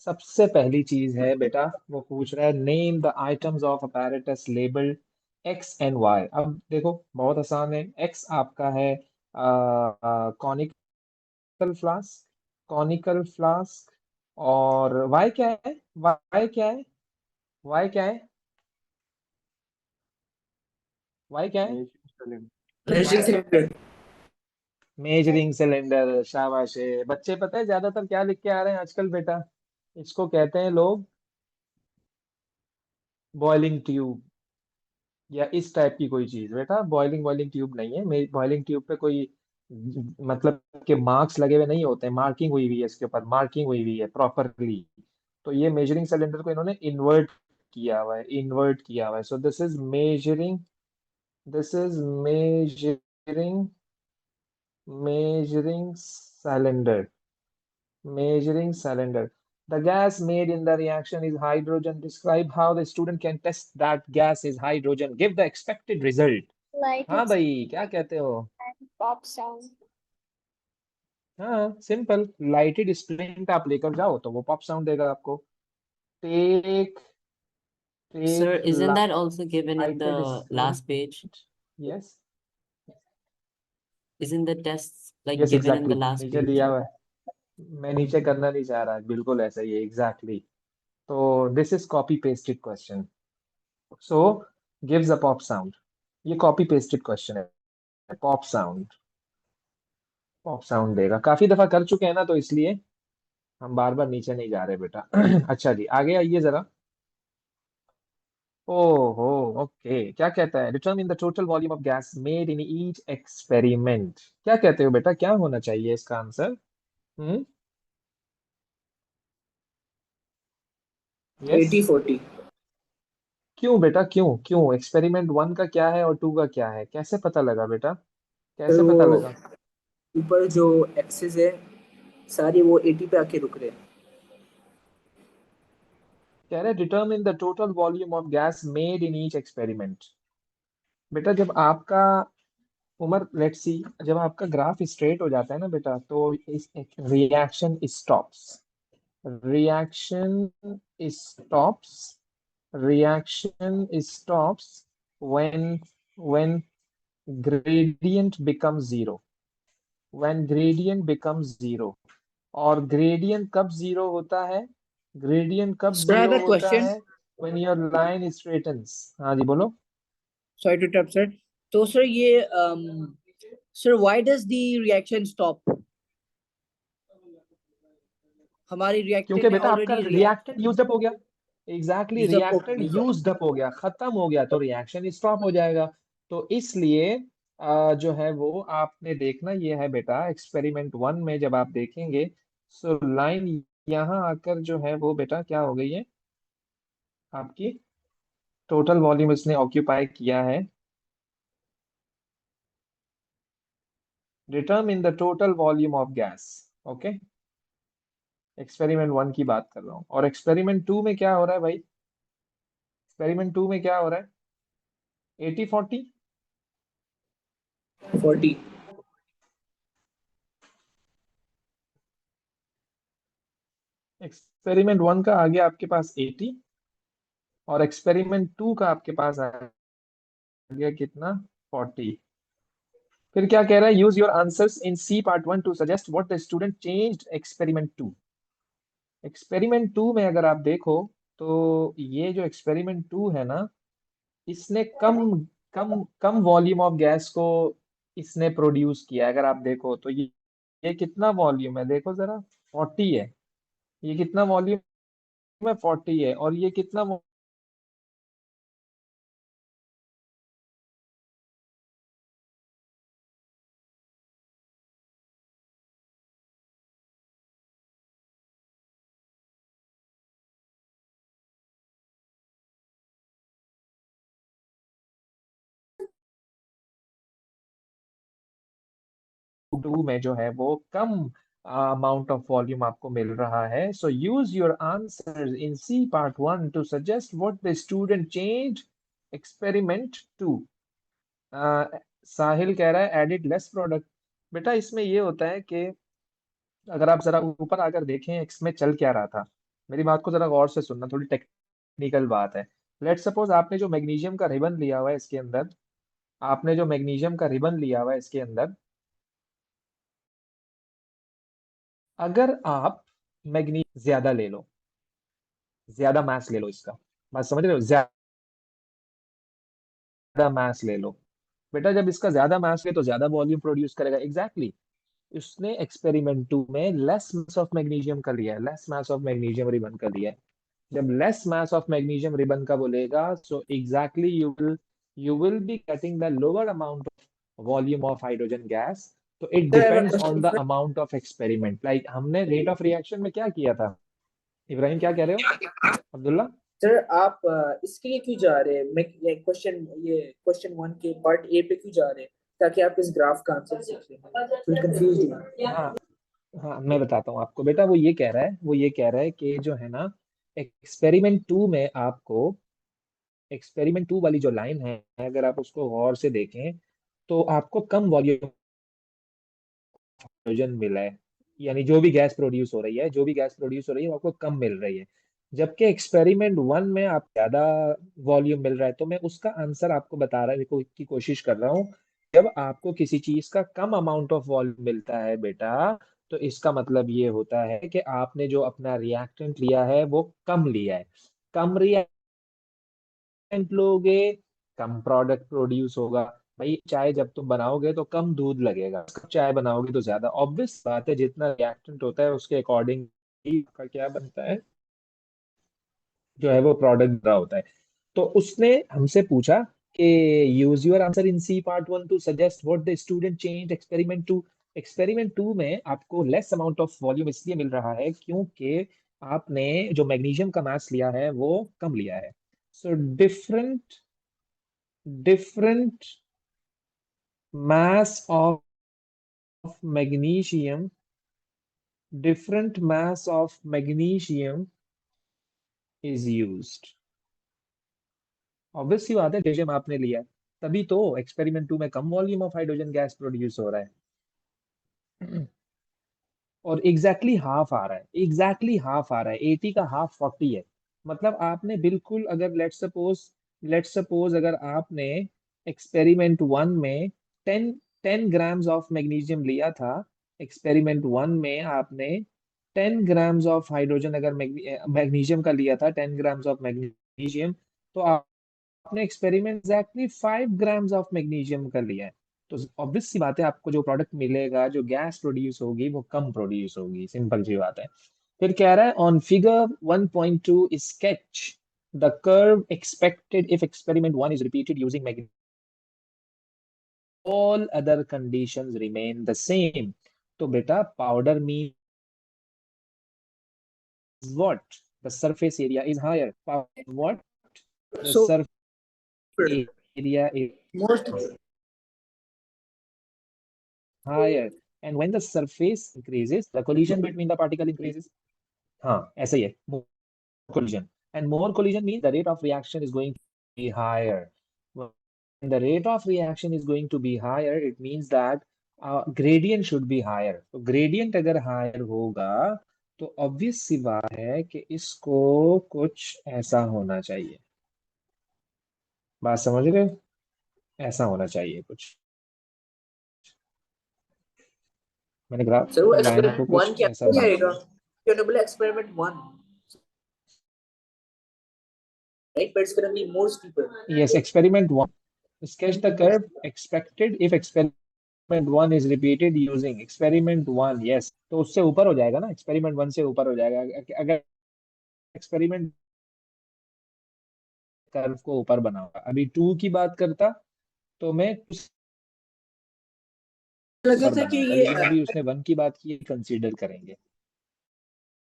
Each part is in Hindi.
सबसे पहली चीज है बेटा, वो पूछ रहा है name the items of apparatus labelled X and Y. अब देखो बहुत आसान है। एक्स आपका है कॉनिकल फ्लास्क, कॉनिकल फ्लास्क। और वाई क्या है? वाई क्या है? वाई क्या है? वाई क्या है? Measuring cylinder. Measuring cylinder. शाबाश है बच्चे। पता है ज्यादातर क्या लिख के आ रहे हैं आजकल बेटा? इसको कहते हैं लोग बॉइलिंग ट्यूब, या इस टाइप की कोई चीज। बेटा बॉइलिंग बॉइलिंग ट्यूब नहीं है। बॉइलिंग ट्यूब पे कोई मतलब के मार्क्स लगे हुए नहीं होते, मार्किंग हुई हुई है इसके ऊपर, मार्किंग हुई हुई है प्रॉपरली। तो ये मेजरिंग सिलेंडर को इन्होंने इन्वर्ट किया हुआ है, इन्वर्ट किया हुआ है। So this is measuring, this is measuring, measuring cylinder, measuring cylinder. The gas made in the reaction is hydrogen. Describe how the student can test that gas is hydrogen. Give the expected result. हाँ Lighted भाई क्या कहते हो? and pop sound. हाँ सिंपल, लाइटेड स्प्रिंट आप लेकर जाओ तो वो पॉप साउंड देगा आपको। Take, Sir, take isn't that also given in lighted the last page? Splint. Yes, Isn't the tests like yes given in the exactly, last नीचे page? दिया हुआ है। मैं नीचे करना नहीं चाह रहा, बिल्कुल ऐसा ही है एग्जैक्टली। तो this is copy pasted question. So gives a pop sound. ये कॉपी पेस्टेड क्वेश्चन है। पॉप साउंड, पॉप साउंड देगा। काफी दफा कर चुके हैं ना, तो इसलिए हम बार बार नीचे नहीं जा रहे बेटा। अच्छा जी आगे आइए जरा। ओहो, ओके। क्या कहता है? Determine the total volume of gas made in each experiment. क्या कहते हो बेटा, क्या होना चाहिए इसका आंसर? हम्म, यस। 80-40। क्यों बेटा, क्यों क्यों? एक्सपेरिमेंट वन का क्या है और टू का क्या है? कैसे पता लगा बेटा, फिर कैसे वो पता लगा? ऊपर जो एक्सेस है सारी वो 80 पे आके रुक रहे हैं। कह रहे determine the total volume of gas made in each experiment. बेटा जब आपका उम्र, लेट्स सी, जब आपका ग्राफ स्ट्रेट हो जाता है ना बेटा, तो इस reaction stops, reaction stops, reaction stops when, when gradient become zero, when gradient become zero. और ग्रेडियंट कब जीरो होता है? ग्रेडियंट कब Sir, I have zero a होता question. है? When your line straightens. हाँ जी बोलो। Sorry to interrupt, sir. तो सर ये sir why does the reaction stop? हमारी क्योंकि रिएक्टेंट ने बेटा आपका already react reactant used up हो गया। एग्जैक्टली, यूज अप हो रिएक्टेंट गया। यूज्ड अप हो गया, खत्म हो गया, तो रिएक्शन स्टॉप हो जाएगा। तो इसलिए जो है वो आपने देखना ये है बेटा, एक्सपेरिमेंट वन में जब आप देखेंगे, सो लाइन यहाँ आकर जो है वो बेटा क्या हो गई है आपकी, टोटल वॉल्यूम इसने ऑक्यूपाई किया है। Determine the total volume of gas. Okay, experiment one की बात कर रहा हूँ। और एक्सपेरिमेंट टू में क्या हो रहा है भाई? एक्सपेरिमेंट टू में क्या हो रहा है? 80-40। 40। एक्सपेरिमेंट वन का आ गया आपके पास 80, और एक्सपेरिमेंट टू का आपके पास आ गया कितना? 40। फिर क्या कह रहा है? Use your answers in C part one to suggest what the student changed experiment two. Experiment two में अगर आप देखो, तो ये जो एक्सपेरिमेंट टू है ना, इसने कम कम कम वॉल्यूम ऑफ गैस को इसने प्रोड्यूस किया है। अगर आप देखो तो ये कितना वॉल्यूम है देखो जरा, 40 है। ये कितना वॉल्यूम है? 40 है। और ये कितना टू में जो है वो कम अमाउंट ऑफ वॉल्यूम आपको मिल रहा है। So use your answer in C part one to suggest what the student change experiment two. Sahil कह रहा है एडिड लेस प्रोडक्ट। बेटा इसमें ये होता है कि अगर आप जरा ऊपर आकर देखें इसमें चल क्या रहा था, मेरी बात को जरा गौर से सुनना, थोड़ी टेक्निकल बात है। लेट्स सपोज आपने जो मैग्नीशियम का रिबन लिया हुआ है इसके अंदर, आपने जो मैग्नीशियम का रिबन लिया हुआ है इसके अंदर, अगर आप मैग्नीशियम ज्यादा ले लो, ज्यादा मास ले लो इसका, बात समझ रहे हो, ज्यादा मास ले लो बेटा, जब इसका ज्यादा मास ले तो ज्यादा वॉल्यूम प्रोड्यूस करेगा। Exactly exactly. उसने एक्सपेरिमेंट 2 में लेस मास ऑफ मैग्नीशियम का लिया है, less mass of magnesium ribbon का लिया है। जब less mass of magnesium ribbon का बोलेगा, so exactly you will be getting the lower amount of volume of hydrogen gas. तो it Sir, I have a depends on question, the sir. amount of experiment. Like हमने rate of reaction में क्या किया था? इब्राहिम क्या कह रहे हो? अब्दुल्ला? सर आप इसके लिए क्यों जा रहे हैं? मैं ये क्वेश्चन 1 के पार्ट ए पे क्यों जा रहे हैं, ताकि आप इस ग्राफ का आंसर सीख लें? थोड़ी कंफ्यूज हूँ। हाँ हाँ, मैं बताता हूँ आपको बेटा। वो ये कह रहा है कि जो है ना, एक्सपेरिमेंट 2 में आपको, एक्सपेरिमेंट 2 वाली जो लाइन है, अगर आप उसको गौर से देखें तो आपको कम वॉल्यूम हाइड्रोजन मिला है, यानी जो भी गैस प्रोड्यूस हो रही है, जो भी गैस प्रोड्यूस हो रही है वो आपको कम मिल रही है। जबकि एक्सपेरिमेंट 1 में आप ज्यादा वॉल्यूम मिल रहा है। तो मैं उसका आंसर आपको बता रहा की कोशिश कर रहा हूँ। जब आपको किसी चीज का कम अमाउंट ऑफ वॉल्यूम मिलता है बेटा, तो इसका मतलब ये होता है कि आपने जो अपना रिएक्टेंट लिया है वो कम लिया है। कम लोगे, कम प्रोडक्ट प्रोड्यूस होगा। भाई चाय जब तुम बनाओगे तो कम दूध लगेगा, चाय बनाओगे तो ज्यादा। ऑब्वियस बात है, जितना रिएक्टेंट होता है उसके अकॉर्डिंग ही का क्या बनता है, जो है वो प्रोडक्ट बना होता है। तो उसने हमसे पूछा कि use your answer in C part 1 to suggest what the student change experiment 2। Experiment 2 में आपको लेस अमाउंट ऑफ वॉल्यूम इसलिए मिल रहा है क्योंकि आपने जो मैग्नीशियम का मास लिया है वो कम लिया है। सो different mass of magnesium, different mass of magnesium is used। Obvious सी बात है, मैग्नीशियम आपने लिया है, तभी तो एक्सपेरिमेंट 2 में कम volume of hydrogen gas produce हो रहा है। और एग्जैक्टली हाफ आ रहा है, एग्जैक्टली हाफ आ रहा है, 80 का हाफ 40 है। मतलब आपने बिल्कुल, अगर लेट्स सपोज अगर आपने एक्सपेरिमेंट 1 में 10 10 ग्राम्स ऑफ मैग्नीशियम लिया था, एक्सपेरिमेंट 1 में आपने 10 ग्राम्स ऑफ हाइड्रोजन अगर मैग्नीशियम का लिया था, 10 ग्राम्स ऑफ मैग्नीशियम, तो आपने experiment exactly 5 grams of magnesium का लिया है। तो ऑब्वियस सी बात है, आपको जो प्रोडक्ट मिलेगा, जो गैस प्रोड्यूस होगी वो कम प्रोड्यूस होगी, सिंपल सी बात है। फिर कह रहा है on figure 1.2 sketch the curve expected if experiment 1 is repeated using magnesium, all other conditions remain the same. तो बेटा powder mean what? The surface area is higher. What? The So surface area is most higher. And when the surface increases, the collision between the particle increases. हाँ ऐसा ही है, more collision. And more collision means the rate of reaction is going to be higher. When the rate of reaction is going to be higher, it means that gradient should be higher. तो gradient अगर higher होगा तो obvious सी बात है कि इसको कुछ ऐसा होना चाहिए। बात समझ रहे हो? ऐसा होना चाहिए कुछ। मैंने ग्राफ सर वो लाइन को एक्सपेरिमेंट 1 कुछ क्या ऐसा नहीं बना आएगा? दिया। क्यों बोले experiment 1, right? But it's gonna be more steeper. Yes, experiment 1. Sketch the curve expected if experiment 1 is repeated using experiment 1. Yes, तो उससे ऊपर हो जाएगा ना, एक्सपेरिमेंट 1 से ऊपर हो जाएगा अगर एक्सपेरिमेंट कर्व को ऊपर बनाऊंगा। अभी 2 की बात करता तो मैं लगा ऊपर था कि बनाता, ये लेकिन अभी उसने 1 की बात की, कंसीडर करेंगे।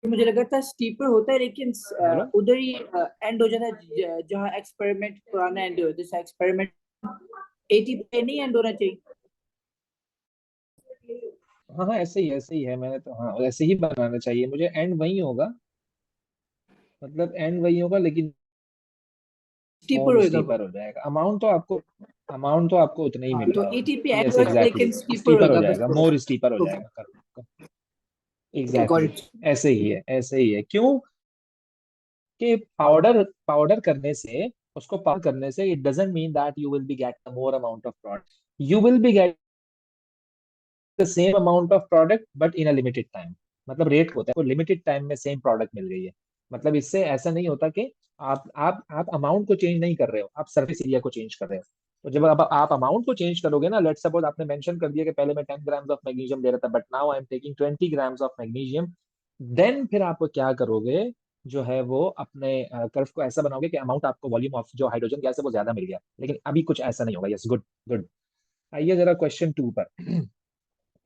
मुझे लगा था स्टीपर होता है, लेकिन बोलो। उधर ही एंड हो जाता है जहाँ एक्सपेरिमेंट पुराना एंड होता है। एक्सपेरिमेंट 80 पे नहीं एंड होना चाहिए। हाँ हाँ, ऐसे ही है, मैंने तो हाँ ऐसे ही बनाना चाहिए मुझे, एंड वही होगा, मतलब एंड वही होगा, लेकिन स्टीपर मोर होएगा वो। स्टीपर हो जाएगा। अमाउंट तो आपको उतना ही हाँ, तो मिलेगा। 80 पे एंड यस होएगा, एग्जैक्टली, लेकिन स्टीपर स्टीपर हो होएगा बस जाएगा, थोड़ा मोर सा। स्टीपर हो ओके जाएगा। Okay, got exactly it. ऐसे ही है, ऐसे ही है। क्यों? कि पाउडर पाउडर करने से, उसको पाउडर करने से it doesn't mean that you will be get more amount of product, you will be get the same amount of product but in a limited time. मतलब रेट होता है, वो लिमिटेड टाइम में सेम प्रोडक्ट मिल गई है। मतलब इससे ऐसा नहीं होता कि आप अमाउंट को चेंज नहीं कर रहे हो, आप सर्विस एरिया को चेंज कर रहे हो। तो जब आप अमाउंट को चेंज करोगे ना, लेट्स सपोज आपने मेंशन कर दिया कि पहले मैं 10 ग्राम्स ऑफ मैग्नीशियम ले रहा था but now I am taking 20 grams of magnesium, then फिर आप क्या करोगे, जो है वो अपने कर्व को ऐसा बनाओगे कि अमाउंट आपको वॉल्यूम ऑफ जो हाइड्रोजन गैस है वो ज्यादा मिल गया। लेकिन अभी कुछ ऐसा नहीं होगा। Yes, good good. आइए जरा क्वेश्चन 2 पर।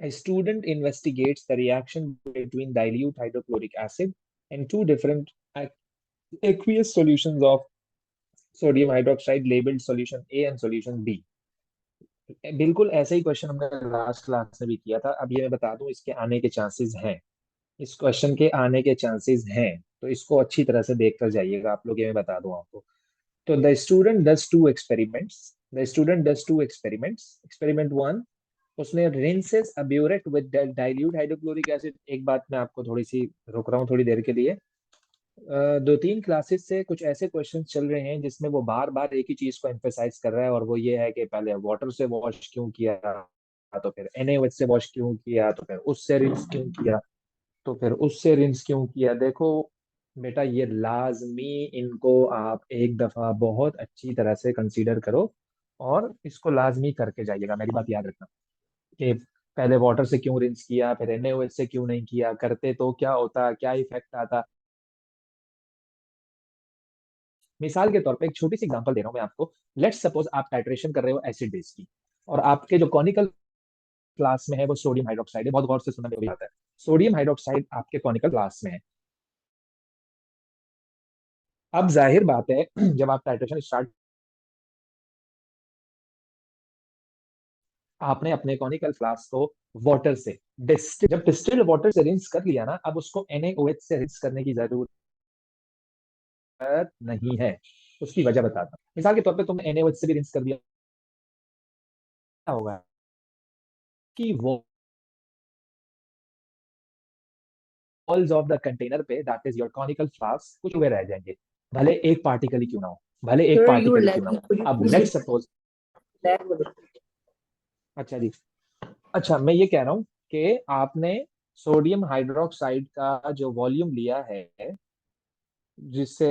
A student investigates the reaction between dilute hydrochloric acid and two different aqueous solutions of sodium hydroxide labeled solution A and solution B. बिल्कुल ऐसा ही क्वेश्चन हमने लास्ट क्लास में भी किया था। अब ये मैं बता दूं, इसके आने के चांसेस हैं, इस क्वेश्चन के आने के चांसेस हैं, तो इसको अच्छी तरह से देख कर जाइएगा आप लोग, ये मैं बता दूं आपको। तो the student does two experiments, the student does two experiments. Experiment one, उसने rinses a burette with dilute hydrochloric acid. एक बात मैं आपको थोड़ी सी रोक रहा हूँ थोड़ी देर के लिए। 2-3 क्लासेस से कुछ ऐसे क्वेश्चंस चल रहे हैं जिसमें वो बार बार एक ही चीज को एम्फेसाइज कर रहा है, और वो ये है कि पहले वाटर से वॉश क्यों किया, तो फिर NaOH से वॉश क्यों किया, तो फिर उससे रिंस क्यों किया, तो फिर उससे रिंस क्यों किया। देखो बेटा, ये लाजमी, इनको आप एक दफा बहुत अच्छी तरह से कंसीडर करो और इसको लाजमी करके जाइएगा। मेरी बात याद रखना कि पहले वाटर से क्यों रिंस किया, फिर NaOH से क्यों नहीं किया, करते तो क्या होता, क्या इफेक्ट आता। मिसाल के तौर पे एक छोटी सी एग्जांपल दे रहा हूं मैं आपको। लेट्स सपोज आप टाइट्रेशन कर रहे हो एसिड बेस की, और आपके जो कॉनिकल क्लास में है वो सोडियम हाइड्रोक्साइड है। बहुत गौर से सुनना, मेरे को भी आता है। सोडियम हाइड्रोक्साइड आपके कॉनिकल क्लास में है। अब जाहिर बात है जब आप टाइट्रेशन स्टार्ट, आपने अपने कॉनिकल फ्लास्क को वाटर से जब डिस्टिल्ड वाटर से रिंस कर लिया ना, अब उसको NaOH से रिंस करने की जरूरत नहीं है। उसकी वजह बताता हूं। मिसाल के तौर पे तुमने NaOH से भी रिंस कर दिया, क्या होगा कि वॉल्स ऑफ द कंटेनर पे, that is your conical flask, कुछ हुए रह जाएंगे, भले एक पार्टिकल ही क्यों ना हो, भले एक Sir, you were पार्टिकल ही क्यों ना lagging. हो। Could you अब please let's repeat suppose, that word? अच्छा जी, अच्छा मैं ये कह रहा हूँ कि आपने सोडियम हाइड्रोक्साइड का जो वॉल्यूम लिया है, जिससे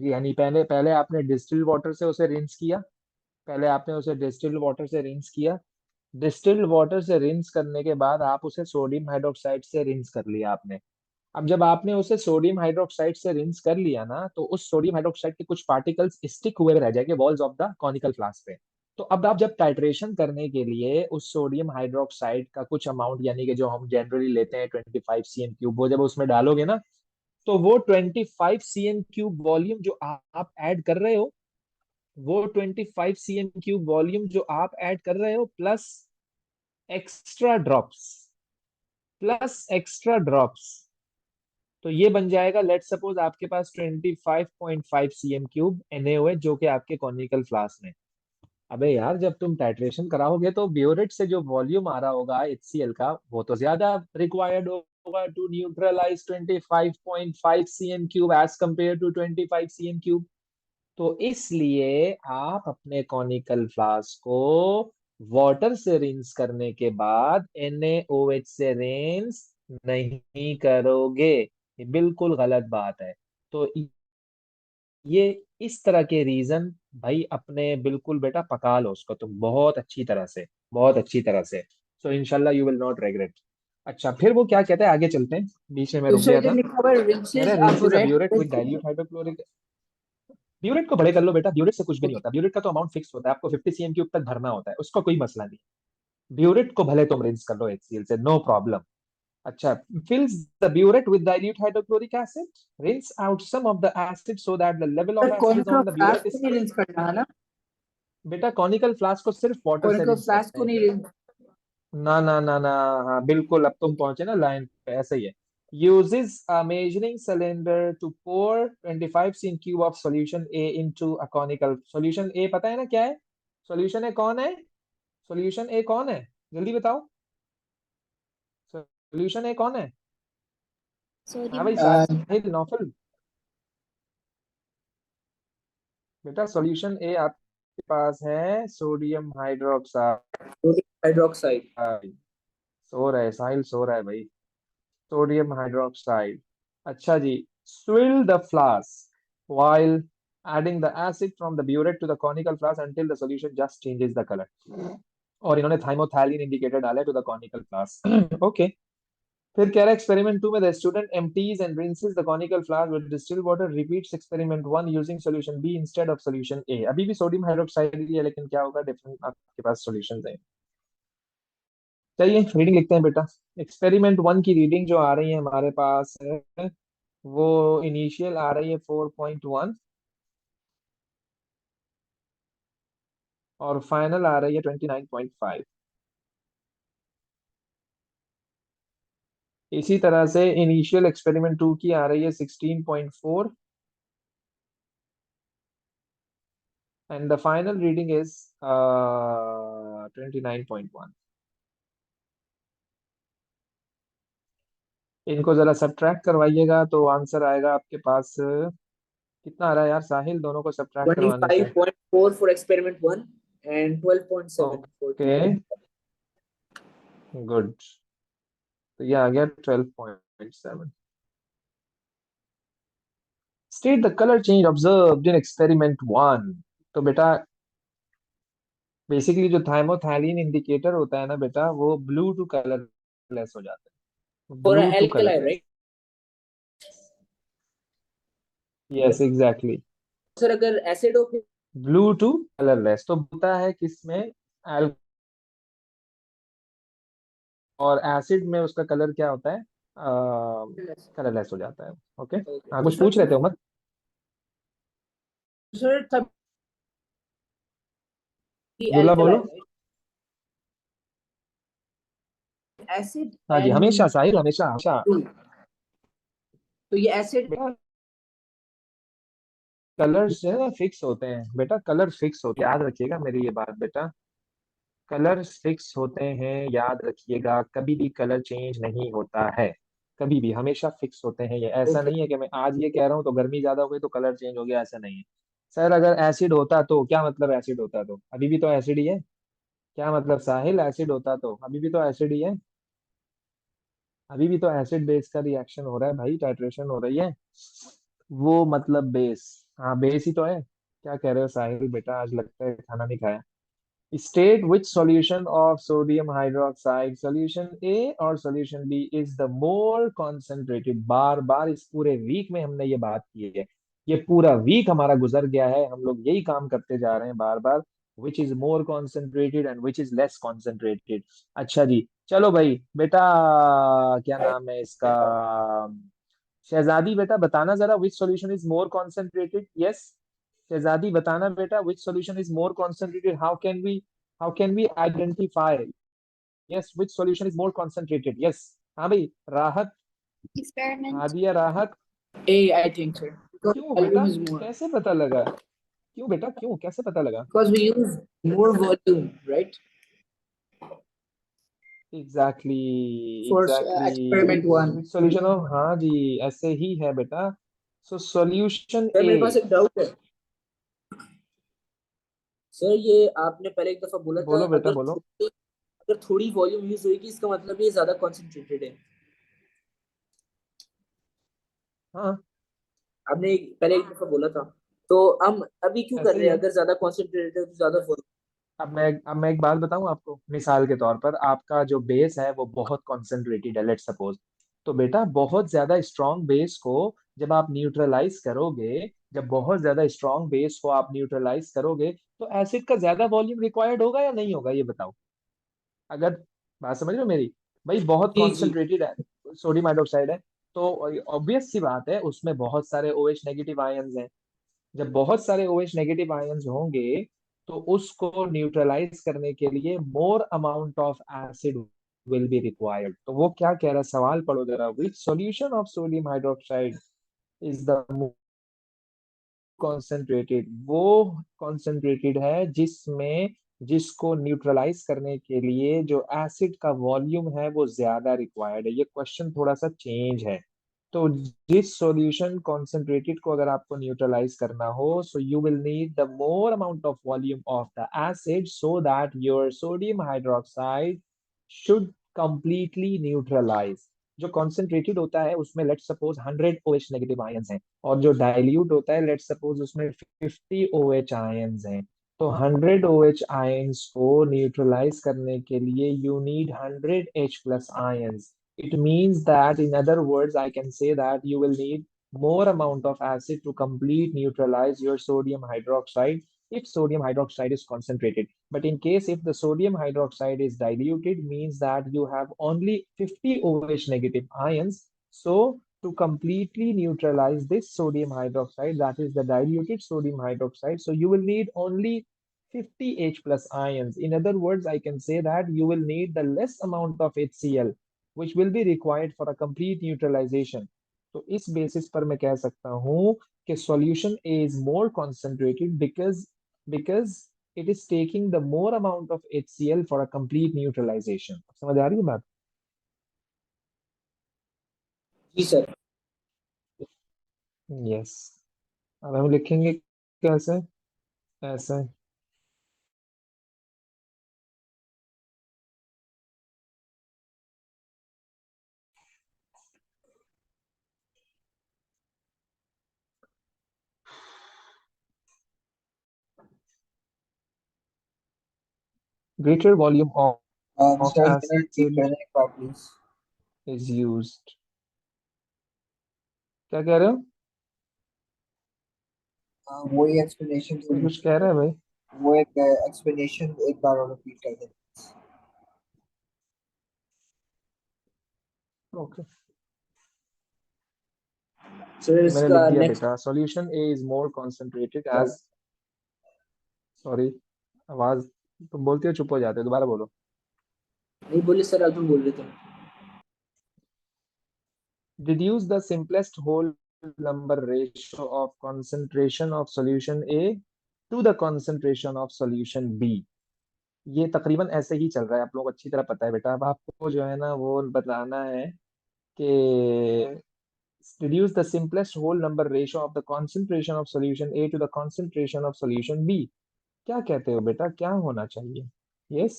यानी पहले पहले आपने डिस्टिल्ड वाटर से उसे रिंस किया, पहले आपने उसे डिस्टिल्ड वाटर से रिंस किया, डिस्टिल्ड वाटर से रिंस करने के बाद आप उसे सोडियम हाइड्रोक्साइड से रिंस कर लिया आपने। अब जब आपने उसे सोडियम हाइड्रोक्साइड से रिंस कर लिया ना, तो उस सोडियम हाइड्रोक्साइड के कुछ पार्टिकल्स स्टिक हुए रह जाएंगे walls of the conical flask पे। तो अब आप जब टाइट्रेशन करने के लिए उस सोडियम हाइड्रोक्साइड का कुछ अमाउंट, यानी कि जो हम जनरली लेते हैं 25 cm3, वो जब उसमें डालोगे ना, तो वो 25 cm3 वॉल्यूम जो आप ऐड कर रहे हो, वो 25 cm3 वॉल्यूम जो आप ऐड कर रहे हो, extra drops plus extra drops, तो ये बन जाएगा। लेट सपोज आपके पास 25.5 cm3 NaOH जो कि आपके कॉनिकल फ्लास्क में। अबे यार, जब तुम टाइट्रेशन कराओगे तो ब्यूरेट से जो वॉल्यूम आ रहा होगा HCl का, वो तो ज्यादा रिक्वायर्ड होगा to neutralise 25.5 cm3 as compare to 25 cm3। तो इसलिए आप अपने कॉनिकल फ्लास्क को वाटर से रिंस करने के बाद NaOH से रिंस नहीं करोगे, ये बिल्कुल गलत बात है। तो ये इस तरह के रीजन भाई अपने बिल्कुल बेटा पका लो उसको तुम बहुत अच्छी तरह से, बहुत अच्छी तरह से। सो इंशाल्लाह यू विल नॉट रिग्रेट। अच्छा, फिर वो क्या कहता है, आगे चलते हैं, बीच में मैं तो रुक सर गया इधर था। लिखा हुआ है कह रहा rinses है a rinses a burette burette with with dilute hydrochloric. Burette को बड़े कर लो बेटा, ब्यूरेट से कुछ भी नहीं होता। ब्यूरेट का तो अमाउंट फिक्स होता है, आपको 50 cm3 तक भरना होता है, उसका कोई मसला नहीं। ब्यूरेट को भले तुम रिंस कर लो HCl से, नो प्रॉब्लम। अच्छा, fills the burette with dilute hydrochloric acid, rinse out some of the acid so that the level sir of acid conical on the flask burette को is नहीं correct। रिंस करना है ना, बेटा कॉनिकल फ्लास्क को सिर्फ वाटर से कॉनिकल रिंस फ्लास्क करते को हैं। नहीं रिंस। ना ना ना ना, हाँ बिल्कुल, अब तुम पहुंचे ना लाइन पे, ऐसा ही है। uses a measuring cylinder to pour 25 cm3 of solution A into a conical solution A, पता है ना क्या है? सॉल्यूशन ए कौन है? सॉल्यूशन ए कौन है? जल्दी बताओ, सॉल्यूशन ए कौन है? हाँ सोडियम भाई Uh, साहिल, नौफल, बेटा सॉल्यूशन ए आपके पास है सोडियम हाइड्रोक्साइड। हाइड्रोक्साइड। सो रहा है साहिल, सो रहा है भाई। Sodium hydroxide. अच्छा जी। Swirl the flask while adding the acid from the burette to the conical flask until the solution just changes the color। और इन्होंने थाइमोथैलिन इंडिकेटर डाला है to the conical flask. Okay. फिर कह रहा है एक्सपेरिमेंट 2 में the student empties and rinses the conical flask with distilled water, repeats experiment 1 using solution B instead of solution A। अभी भी सोडियम हाइड्रोक्साइड ही है, लेकिन क्या होगा डिफरेंट आपके पास सॉल्यूशंस हैं। चलिए रीडिंग लिखते हैं बेटा। एक्सपेरिमेंट 1 की रीडिंग जो आ रही है हमारे पास है, वो इनिशियल आ रही है 4.1 और फाइनल आ रही है 29.5। इसी तरह से इनिशियल एक्सपेरिमेंट 2 की आ रही है 16.4 and the final reading is 29.1। इनको जरा सब्ट्रैक्ट करवाइएगा तो आंसर आएगा आपके पास। कितना आ रहा है यार साहिल, दोनों को सब्ट्रैक्ट करवाने से? 25.4 for experiment 1 and 12.7 for okay, good. तो ये आ गया 12.7। State the colour change observed in experiment 1। तो बेटा बेसिकली जो थाइमोथैलिन इंडिकेटर होता है ना बेटा, वो ब्लू टू कलरलेस हो जाता है। for blue an to alkali, colourless. right? Yes exactly. Sir अगर एसिड हो फिर ब्लू टू कलरलेस तो होता है किसमें? एल और एसिड में उसका कलर क्या होता है? कलरलेस हो जाता है। ओके। ओके हाँ तो कुछ पूछ रहे थे उमर? सर तब की अब्दुल्ला alkali, बोलो। right? Acid हाँ जी, हमेशा and साहिल, हमेशा हमेशा। blue। तो ये एसिड बेटा कलर जो है फिक्स होते हैं बेटा, कलर फिक्स होते हैं, याद रखिएगा मेरी ये बात बेटा। कलर फिक्स होते हैं, याद रखिएगा, कभी भी कलर चेंज नहीं होता है। कभी भी, हमेशा फिक्स होते हैं ये। ऐसा ओके। नहीं है कि मैं आज ये कह रहा हूँ तो गर्मी ज्यादा हो गई तो कलर चेंज हो गया, ऐसा नहीं है। सर अगर एसिड होता तो क्या मतलब? एसिड होता तो अभी भी तो एसिड ही है। क्या मतलब साहिल? एसिड होता तो अभी भी तो एसिड ही है। अभी भी तो एसिड बेस का रिएक्शन हो रहा है भाई, टाइट्रेशन हो रही है। वो मतलब बेस। हाँ बेस ही तो है। क्या कह रहे हो साहिल बेटा, आज लगता है खाना नहीं खाया। State which solution of sodium hydroxide, solution A और solution B is the more concentrated। बार बार इस पूरे वीक में हमने ये बात की है। ये पूरा वीक हमारा गुजर गया है, हम लोग यही काम करते जा रहे हैं बार बार। which is more concentrated and which is less concentrated। अच्छा जी, चलो भाई बेटा, क्या नाम है इसका? शहजादी बेटा बताना जरा, which solution is more concentrated? Yes, शहजादी बताना बेटा, which solution is more concentrated? How can we identify? Yes, which solution is more concentrated? Yes। हाँ भाई राहत, Experiment हादिया राहत। A, I think, sir. Because क्यों volume बेटा? is more. कैसे पता लगा? क्यों बेटा, क्यों, कैसे पता लगा? Because we use more volume, right? Exactly, For exactly. experiment 1. Solution of, हाँ जी, ऐसे ही है बेटा। सो सॉल्यूशन सर ए। मेरे पास एक डाउट है। सर ये आपने पहले एक दफा बोला था बोलो बेटा बोलो। अगर थोड़ी वॉल्यूम यूज होगी इसका मतलब ये ज्यादा कॉन्सेंट्रेटेड है। हाँ आपने पहले एक दफा बोला था। तो हम अभी क्यों कर ऐसे रहे ही हैं? है। अगर ज्यादा कॉन्सेंट्रेटेड है तो ज्यादा volume। अब मैं एक बात बताऊं आपको, मिसाल के तौर पर आपका जो बेस है वो बहुत कॉन्सेंट्रेटेड है, लेट्स सपोज। तो बेटा बहुत ज्यादा स्ट्रॉन्ग बेस को जब आप न्यूट्रलाइज करोगे, जब बहुत ज्यादा स्ट्रॉन्ग बेस को आप न्यूट्रलाइज करोगे, तो एसिड का ज्यादा वॉल्यूम रिक्वायर्ड होगा या नहीं होगा, ये बताओ। अगर बात समझ रहे हो मेरी? भाई बहुत जी जी। कॉन्सेंट्रेटेड है, सोडियम हाइड्रोक्साइड है, तो ऑब्वियस सी बात है उसमें बहुत सारे OH नेगेटिव आयंस हैं। जब बहुत सारे OH नेगेटिव आयंस होंगे तो उसको न्यूट्रलाइज करने के लिए more amount of acid will be required. तो वो क्या कह रहा है, सवाल पढ़ो जरा। Which solution of sodium hydroxide is the concentrated? वो कॉन्सेंट्रेटेड है जिसमें, जिसको न्यूट्रलाइज करने के लिए जो एसिड का वॉल्यूम है वो ज्यादा रिक्वायर्ड है। ये क्वेश्चन थोड़ा सा चेंज है। तो जिस सॉल्यूशन कॉन्सेंट्रेटेड को अगर आपको न्यूट्रलाइज करना हो, so you will need the more amount of volume of the acid so that your sodium hydroxide should completely neutralise. जो कॉन्सेंट्रेटेड होता है उसमें let's suppose 100 OH negative ions हैं, और जो डाइल्यूट होता है लेट्स सपोज उसमें 50 OH आयंस हैं। तो 100 OH आयंस को न्यूट्रलाइज करने के लिए you need 100 H plus ions. It means that, in other words, I can say that you will need more amount of acid to complete neutralize your sodium hydroxide if sodium hydroxide is concentrated. But in case if the sodium hydroxide is diluted, means that you have only 50 OH negative ions. So to completely neutralize this sodium hydroxide, that is the diluted sodium hydroxide, so you will need only 50 H plus ions. In other words, I can say that you will need the less amount of HCl which will be required for a complete neutralization. तो इस बेसिस पर मैं कह सकता हूँ कि solution A is more concentrated because it is taking the more amount of HCl for a complete neutralization. समझ आ रही है बात? जी सर। Yes. अब हम लिखेंगे कैसे? ऐसे। Greater volume of Mr. Can I repeat acid करने एक बार please? is used. क्या कह रहे हो? वही explanation जो कुछ कह रहा है भाई? वो एक explanation एक बार और repeat कर दें। ओके, सर मैंने इसका लिख दिया नेक्स्ट बेटा। Solution A is more concentrated as, sorry आवाज तुम बोलते हो चुप हो जाते हो, दोबारा बोलो। नहीं बोले सर, आप तुम बोल रहे थे। Reduce the simplest whole number ratio of concentration of solution A to the concentration of solution B। ये तकरीबन ऐसे ही चल रहा है, आप लोगों को अच्छी तरह पता है बेटा। अब आपको जो है ना वो बताना है कि reduce the simplest whole number ratio of the concentration of solution A to the concentration of solution B। क्या कहते हो बेटा, क्या होना चाहिए? यस।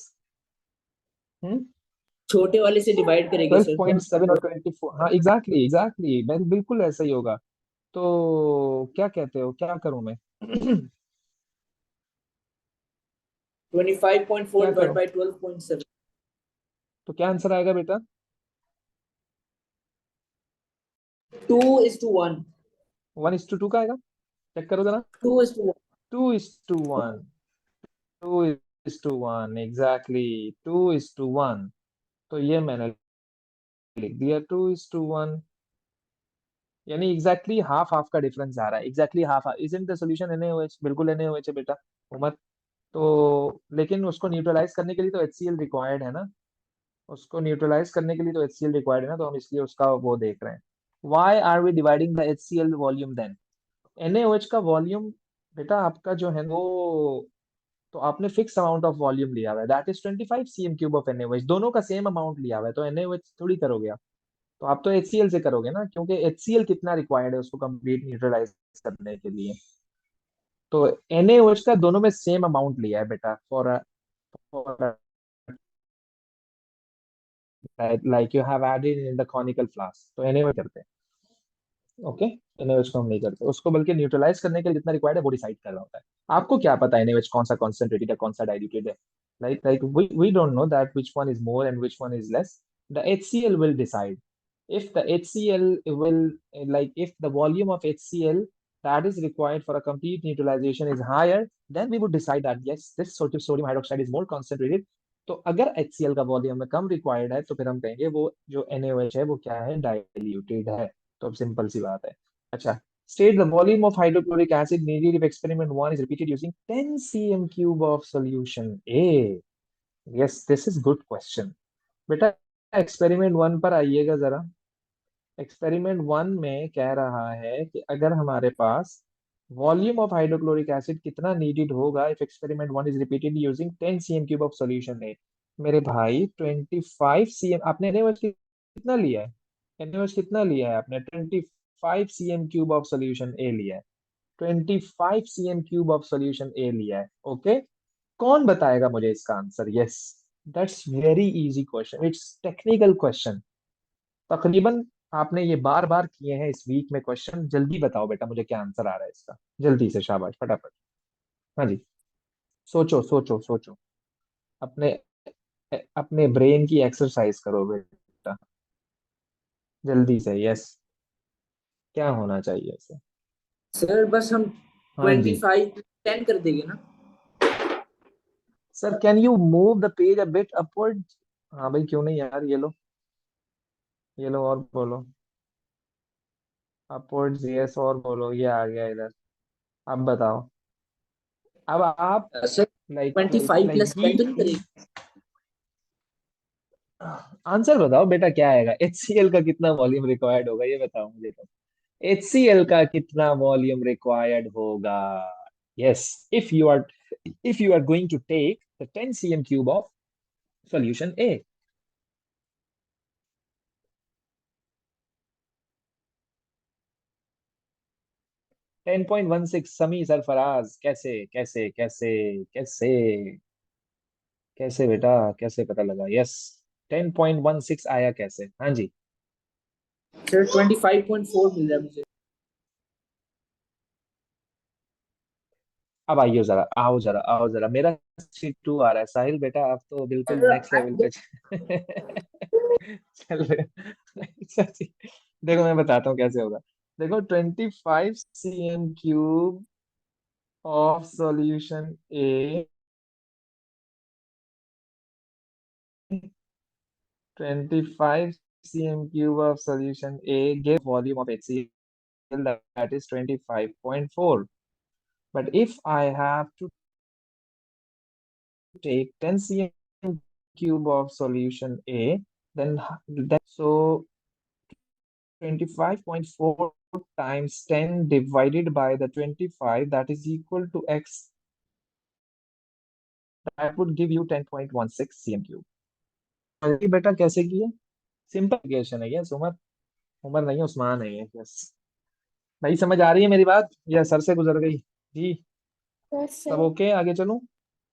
छोटे वाले से डिवाइड करेंगे सर। 12.7 और 24, हाँ एग्जैक्टली एग्जैक्टली, बिल्कुल ऐसा ही होगा। तो क्या कहते हो, क्या करूं मैं? 25.4 क्या डिवाइड करूं? बाय 12.7। तो क्या आंसर आएगा बेटा? 2:1। 1:2 का आएगा? चेक करो जरा। 2:1। 2:1। 2:1 एग्जैक्टली, 2:1। तो ये मैंने लिख दिया 2:1, यानी एग्जैक्टली हाफ हाफ का डिफरेंस आ रहा है। Exactly half, isn't the solution NaOH? बिल्कुल NaOH है बेटा उमर। तो लेकिन उसको न्यूट्रलाइज करने के लिए तो HCl रिक्वायर्ड है ना, उसको न्यूट्रलाइज करने के लिए तो HCl रिक्वायर्ड है ना, तो हम इसलिए उसका वो देख रहे हैं। Why are we dividing the HCl volume then? NaOH का वॉल्यूम बेटा आपका जो है वो, तो आपने फिक्स अमाउंट ऑफ वॉल्यूम लिया हुआ है, that is 25 cm³ of NaOH। दोनों का सेम अमाउंट लिया हुआ है, तो NaOH थोड़ी करोगे आप, तो आप तो HCl से करोगे ना, क्योंकि HCl कितना रिक्वायर्ड है उसको कंप्लीट न्यूट्रलाइज करने के लिए। तो NaOH का दोनों में सेम अमाउंट लिया है बेटा, for like you have added in the conical flask, तो NaOH करते हैं। ओके, NaOH को हम नहीं करते उसको, बल्कि न्यूट्रलाइज करने के लिए जितना रिक्वायर्ड है वो डिसाइड कर रहा होता है। आपको क्या पता है NaOH कौन सा कॉन्सेंट्रेटेड है कौन सा डाइल्यूटेड है? like we don't know that which one is more and which one is less. The HCl will decide. If the HCl will, like if the volume of HCl that is required for a complete neutralization is higher, then we would decide that yes, this sodium hydroxide is more concentrated। तो अगर HCl का वॉल्यूम में कम रिक्वायर्ड है तो फिर हम कहेंगे वो जो NaOH है वो क्या है, डाइल्यूटेड है। तो अब सिंपल सी बात है। अच्छा, state the volume of hydrochloric acid needed if experiment 1 is repeated using 10 cm³ of solution A। Yes, this is good question। बेटा एक्सपेरिमेंट 1 पर आइएगा जरा। एक्सपेरिमेंट 1 में कह रहा है कि अगर हमारे पास वॉल्यूम ऑफ हाइड्रोक्लोरिक एसिड कितना नीडेड होगा if experiment 1 is repeated using 10 cm³ of solution A. मेरे भाई 25 cm, आपने NaOH कितना लिया है? एनएच कितना लिया है आपने? 25 cm³ ऑफ सोल्यूशन ए लिया है। 25 cm³ ऑफ सोल्यूशन ए लिया है। ओके, कौन बताएगा मुझे इसका answer? Yes, that's very easy question, it's technical question. तकरीबन आपने ये बार बार किए हैं इस वीक में क्वेश्चन। जल्दी बताओ बेटा मुझे क्या आंसर आ रहा है इसका, जल्दी से, शाबाश, फटाफट। हाँ जी, सोचो सोचो सोचो, अपने अपने ब्रेन की एक्सरसाइज करो बेटा, जल्दी से। यस, क्या होना चाहिए इसे? सर बस हम हाँ जी 25 10 कर देंगे ना। Sir, can you move the page a bit upward? हाँ भाई, क्यों नहीं यार, ये लो, ये लो, और बोलो अपवर्ड्स। यस, और बोलो, ये आ गया इधर। अब बताओ, अब आप sir like like 25 like plus 10 तो नहीं ही करेंगे? आंसर बताओ बेटा, क्या आएगा? HCl का कितना वॉल्यूम रिक्वायर्ड होगा, ये बताओ मुझे तो। HCl का कितना वॉल्यूम रिक्वायर्ड होगा? Yes, if you are going to take the 10 cm³ of solution A. 10.16। समी सरफराज, कैसे कैसे कैसे कैसे कैसे बेटा, कैसे पता लगा? यस, 10.16 आया कैसे? हाँ जी। सर 25.4 मिल रहा है मुझे। अब आइयो जरा, आओ जरा, आओ जरा, मेरा C2 आ रहा है। साहिल बेटा, आप तो बिल्कुल सर नेक्स्ट लेवल पे चल रहे हो। अच्छा जी, देखो मैं बताता हूँ कैसे होगा। देखो, 25 cm³ of solution A, 25 cm³ of solution A gives volume of HCl that is 25.4. But if I have to take 10 cm³ of solution A, then so 25.4 times 10 divided by the 25, that is equal to X. That would give you 10.16 cm³। ये बेटा कैसे किया? सिंपल इक्वेशन है। यस उमर, उमर नहीं है, उस्मान है ये। यस भाई, समझ आ रही है मेरी बात या सर से गुजर गई जी? सब ओके, आगे चलूं?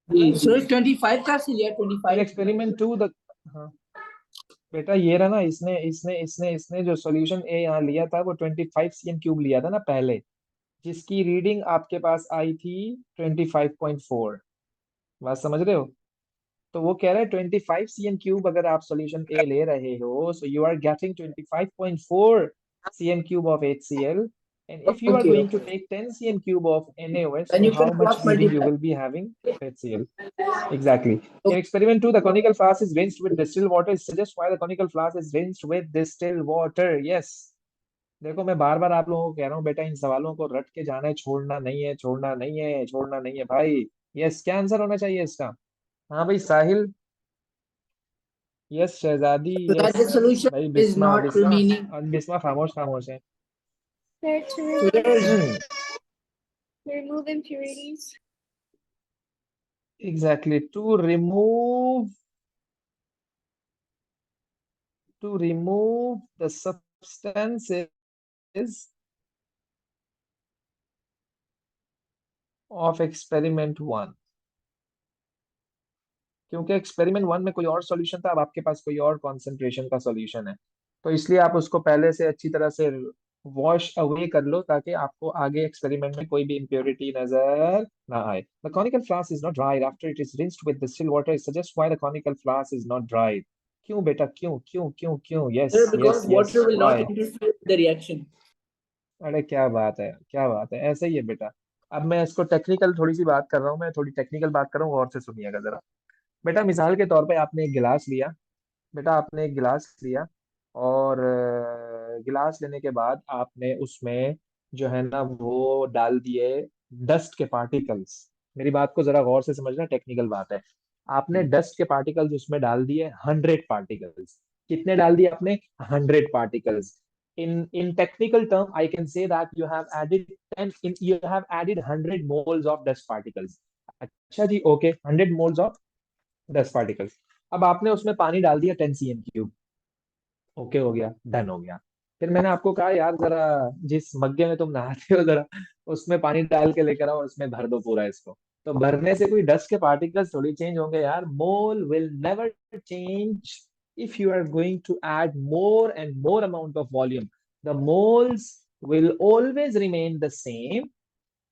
जी सर 25 कहाँ से लिया फिर 25? एक्सपेरिमेंट टू द, हाँ बेटा ये रहा ना, इसने इसने इसने इसने जो सॉल्यूशन ए यहाँ लिया था वो 25 cm³ लिया था ना पहले, जिसकी रीडिंग आपके पास आई थी 25.4। बात समझ रहे हो? तो वो कह रहा है 25 cm³ अगर आप सॉल्यूशन ए ले रहे हो, so you are getting 25.4 cm³ of HCl, and if you are okay going to okay, take 10 cm³ of NaOH, then so you how can much cross reading you multiply. will be having of HCl? Exactly. In experiment 2, the conical flask is rinsed with distilled water. Suggest why the conical flask is rinsed with distilled water. Yes. देखो, मैं बार बार आप लोगों को कह रहा हूँ बेटा, इन सवालों को रट के जाना है, छोड़ना नहीं है, छोड़ना नहीं है, छोड़ना नहीं है भाई। यस, क्या आंसर होना चाहिए इसका? हाँ भाई Sahil, yes Shahzadi, So yes that the solution भाई। is Bisma, not Bisma, remaining. और बिस्मा खामोश, खामोश है। There to So there's hmm, remove impurities. Exactly, to remove the substances of experiment 1। क्योंकि एक्सपेरिमेंट 1 में कोई और सॉल्यूशन था, अब आपके पास कोई और कॉन्सेंट्रेशन का सॉल्यूशन है, तो इसलिए आप उसको पहले से अच्छी तरह से वॉश अवे कर लो, ताकि आपको आगे एक्सपेरिमेंट में कोई भी इम्प्योरिटी नजर ना आए। The conical flask is not dried after it is rinsed with distilled water. Suggest why the conical flask is not dried. क्यों बेटा, क्यों क्यों क्यों क्यों? Yes there yes because yes, water will not why? interfere with the reaction. अरे क्या बात है, क्या बात है, ऐसे ही है बेटा। अब मैं इसको टेक्निकल थोड़ी सी बात कर रहा हूँ, मैं थोड़ी टेक्निकल बात कर रहा हूँ, और से सुनिएगा जरा। बेटा मिसाल के तौर पे आपने एक गिलास लिया, बेटा आपने एक गिलास लिया, और गिलास लेने के बाद आपने उसमें जो है ना वो डाल दिए डस्ट के पार्टिकल्स। मेरी बात को जरा गौर से समझना, टेक्निकल बात है। आपने डस्ट के पार्टिकल्स उसमें डाल दिए, 100 पार्टिकल्स। कितने डाल दिए आपने? 100 particles. in technical term I can say that you have added 10 in you have added 100 moles of dust particles। अच्छा जी, ओके, 100 moles of 10 पार्टिकल्स। अब आपने उसमें पानी डाल दिया 10 cm³। ओके हो गया, डन हो गया। फिर मैंने आपको कहा यार जरा जिस मग्गे में तुम नहाते हो जरा उसमें पानी डाल के लेकर आओ और उसमें भर दो पूरा इसको। तो भरने से कोई डस्ट के पार्टिकल्स थोड़ी चेंज होंगे यार, mole will never change if you are going to add more and more amount of volume, the moles will always remain the same.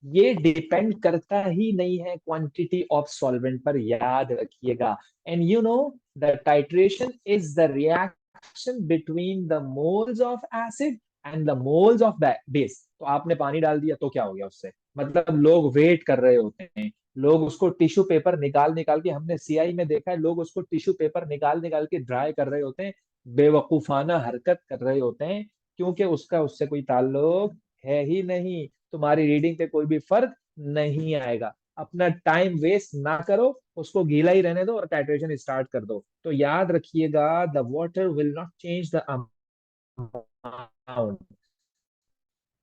ये डिपेंड करता ही नहीं है क्वांटिटी ऑफ सॉल्वेंट पर, याद रखिएगा। And you know the titration is the reaction between the moles of acid and the moles of base. तो आपने पानी डाल दिया तो क्या हो गया उससे, मतलब लोग वेट कर रहे होते हैं, लोग उसको टिश्यू पेपर निकाल निकाल के, हमने सीआई में देखा है लोग उसको टिश्यू पेपर निकाल निकाल के ड्राई कर रहे होते हैं, बेवकूफाना हरकत कर रहे होते हैं, क्योंकि उसका उससे कोई ताल्लुक है ही नहीं। तुम्हारी रीडिंग पे कोई भी फर्क नहीं आएगा। अपना टाइम वेस्ट ना करो, उसको गीला ही रहने दो और टाइट्रेशन स्टार्ट कर दो। तो याद रखिएगा, the water will not change the amount,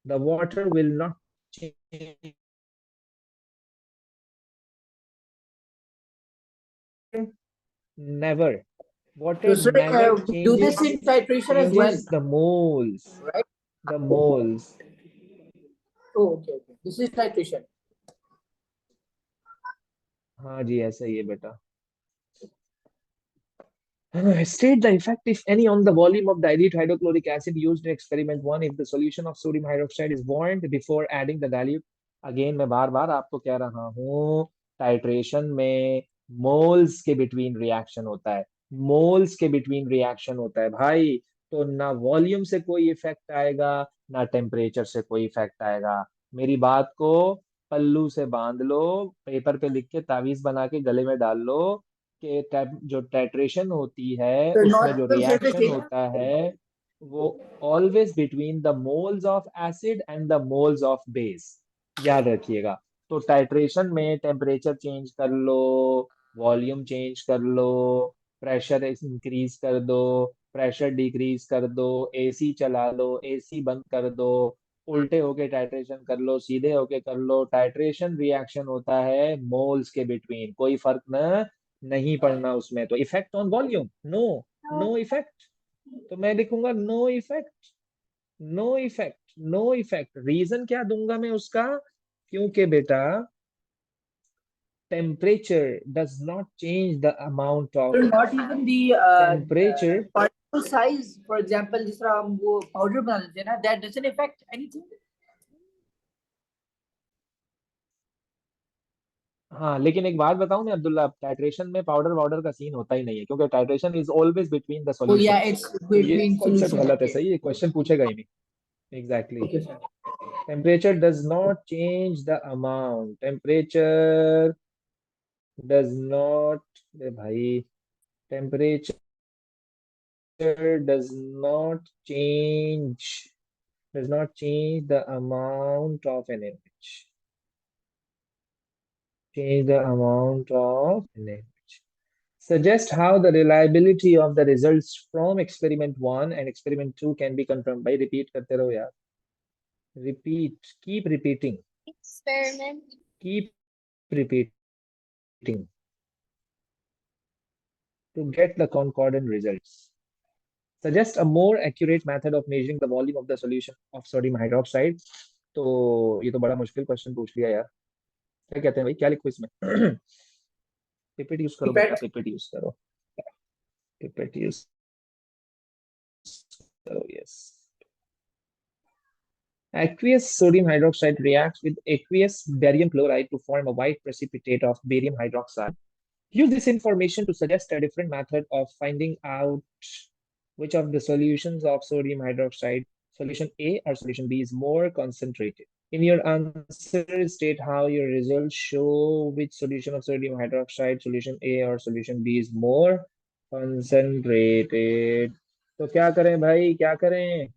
the water will not change, never, water So, sir, never we do this in titration as well, changes the moles, right? the moles. Oh, okay, okay. This is titration. हाँ जी ऐसा ही है बेटा। State the effect, if any, on the volume of dilute hydrochloric acid used in experiment 1 if the solution of sodium hydroxide is warmed before adding the dilute. Again मैं बार बार आपको कह रहा हूँ, टाइट्रेशन में मोल्स के बिटवीन रिएक्शन होता है, मोल्स के बिटवीन रिएक्शन होता है भाई। तो ना वॉल्यूम से कोई इफेक्ट आएगा, ना टेम्परेचर से कोई इफेक्ट आएगा। मेरी बात को पल्लू से बांध लो, पेपर पे लिख के तावीज बना के गले में डाल लो कि जो टाइट्रेशन होती है So, उसमें जो nautical रिएक्शन surface होता है वो always between the moles of acid and the moles of base, याद रखिएगा। तो टाइट्रेशन में टेम्परेचर चेंज कर लो, वॉल्यूम चेंज कर लो, प्रेशर इंक्रीज कर दो, प्रेशर डिक्रीज कर दो, एसी चला लो, एसी बंद कर दो, उल्टे होके टाइट्रेशन कर लो, सीधे होके कर लो, टाइट्रेशन रिएक्शन होता है मोल्स के बिटवीन, कोई फर्क न नहीं पड़ना उसमें। तो effect on volume, no, no effect. तो मैं लिखूंगा no effect, no effect, no effect. Reason क्या दूंगा मैं उसका, क्योंकि बेटा temperature does not change the amount of, So, not even the temperature, particle size, for example, जिस तरह हम वो powder बना लेते हैं ना, that doesn't affect anything. हाँ लेकिन एक बात बताऊं मैं अब्दुल्ला, टाइट्रेशन में पाउडर वाउडर का सीन होता ही नहीं है, क्योंकि titration is always between the Oh solution. yeah, it's तो ये between कॉन्सेप्ट solution. गलत है, Okay. सही है, क्वेश्चन पूछेगा ही नहीं। Exactly, Okay, sir. Temperature does not change the amount, temperature does not, भाई temperature does not change, does not change the amount of an image, change the amount of an image. Suggest how the reliability of the results from experiment 1 and experiment 2 can be confirmed. भाई repeat करते रहो यार, repeat, keep repeating, Experiment. keep repeating to get the concordant results. Suggest a more accurate method of measuring the volume of the solution of sodium hydroxide. तो ये तो बड़ा मुश्किल क्वेश्चन पूछ लिया यार, क्या कहते हैं भाई, क्या लिखो इसमें? पिपेट यूज करो बेटा, Pipette. पिपेट यूज करो, पिपेट यूज करो, yes. Aqueous sodium hydroxide reacts with aqueous barium chloride to form a white precipitate of barium hydroxide. Use this information to suggest a different method of finding out which of the solutions of sodium hydroxide, solution A or solution B, is more concentrated. In your answer, state how your results show which solution of sodium hydroxide, solution A or solution B, is more concentrated. तो क्या करें भाई, क्या करें?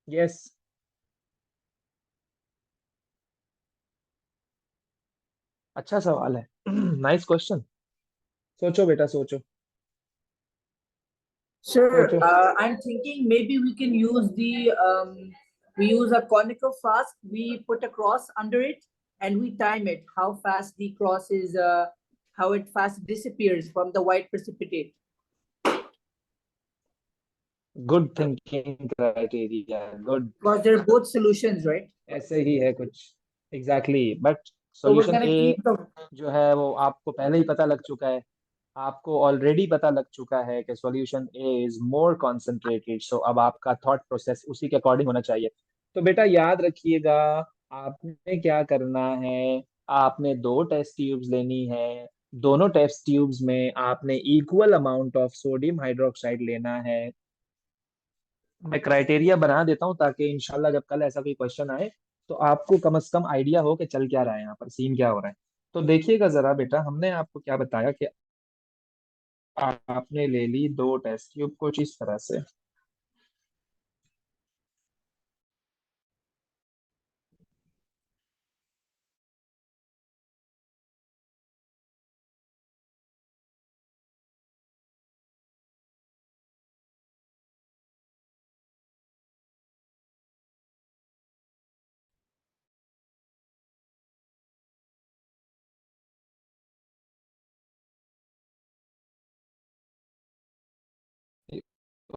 यस, अच्छा सवाल है। Nice question. सोचो बेटा सोचो, Sir, सोचो। I'm thinking maybe we can use the we use a conical flask. We put a cross under it, and we time it, how fast the cross is, how it fast disappears from the white precipitate. Good thinking criteria, good. Because they're both solutions, right? ऐसे ही है कुछ, exactly. But So we're solution gonna A keep the जो है वो आपको पहले ही पता लग चुका है, आपको ऑलरेडी पता लग चुका है कि solution A is more concentrated. So अब आपका थॉट प्रोसेस उसी के अकॉर्डिंग होना चाहिए। तो बेटा याद रखिएगा, आपने क्या करना है, आपने दो टेस्ट ट्यूब्स लेनी है, दोनों टेस्ट ट्यूब्स में आपने equal amount of sodium hydroxide लेना है। मैं क्राइटेरिया बना देता हूँ ताकि इंशाल्लाह जब कल ऐसा कोई क्वेश्चन आए तो आपको कम से कम आइडिया हो कि चल क्या रहा है, यहाँ पर सीन क्या हो रहा है। तो देखिएगा जरा बेटा, हमने आपको क्या बताया कि आपने ले ली दो टेस्ट ट्यूब कुछ इस तरह से।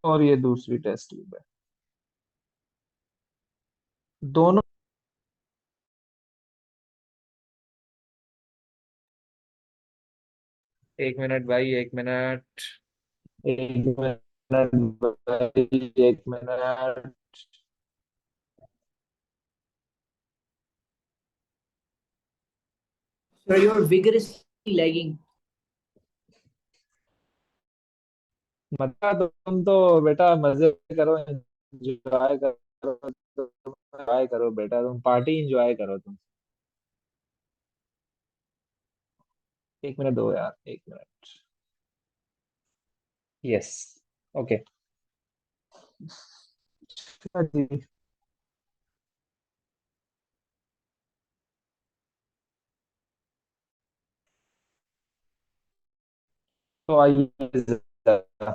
और ये दूसरी टेस्ट ट्यूब है, दोनों। एक मिनट भाई, एक मिनट, एक मिनट भाई, एक minute. so you're vigorously lagging. मतलब तुम तो बेटा मजे करो, एंजॉय करो, एंजॉय करो बेटा, तुम पार्टी एंजॉय करो तुम। एक मिनट दो यार, एक मिनट। यस, ओके जी। तो आइए जरा।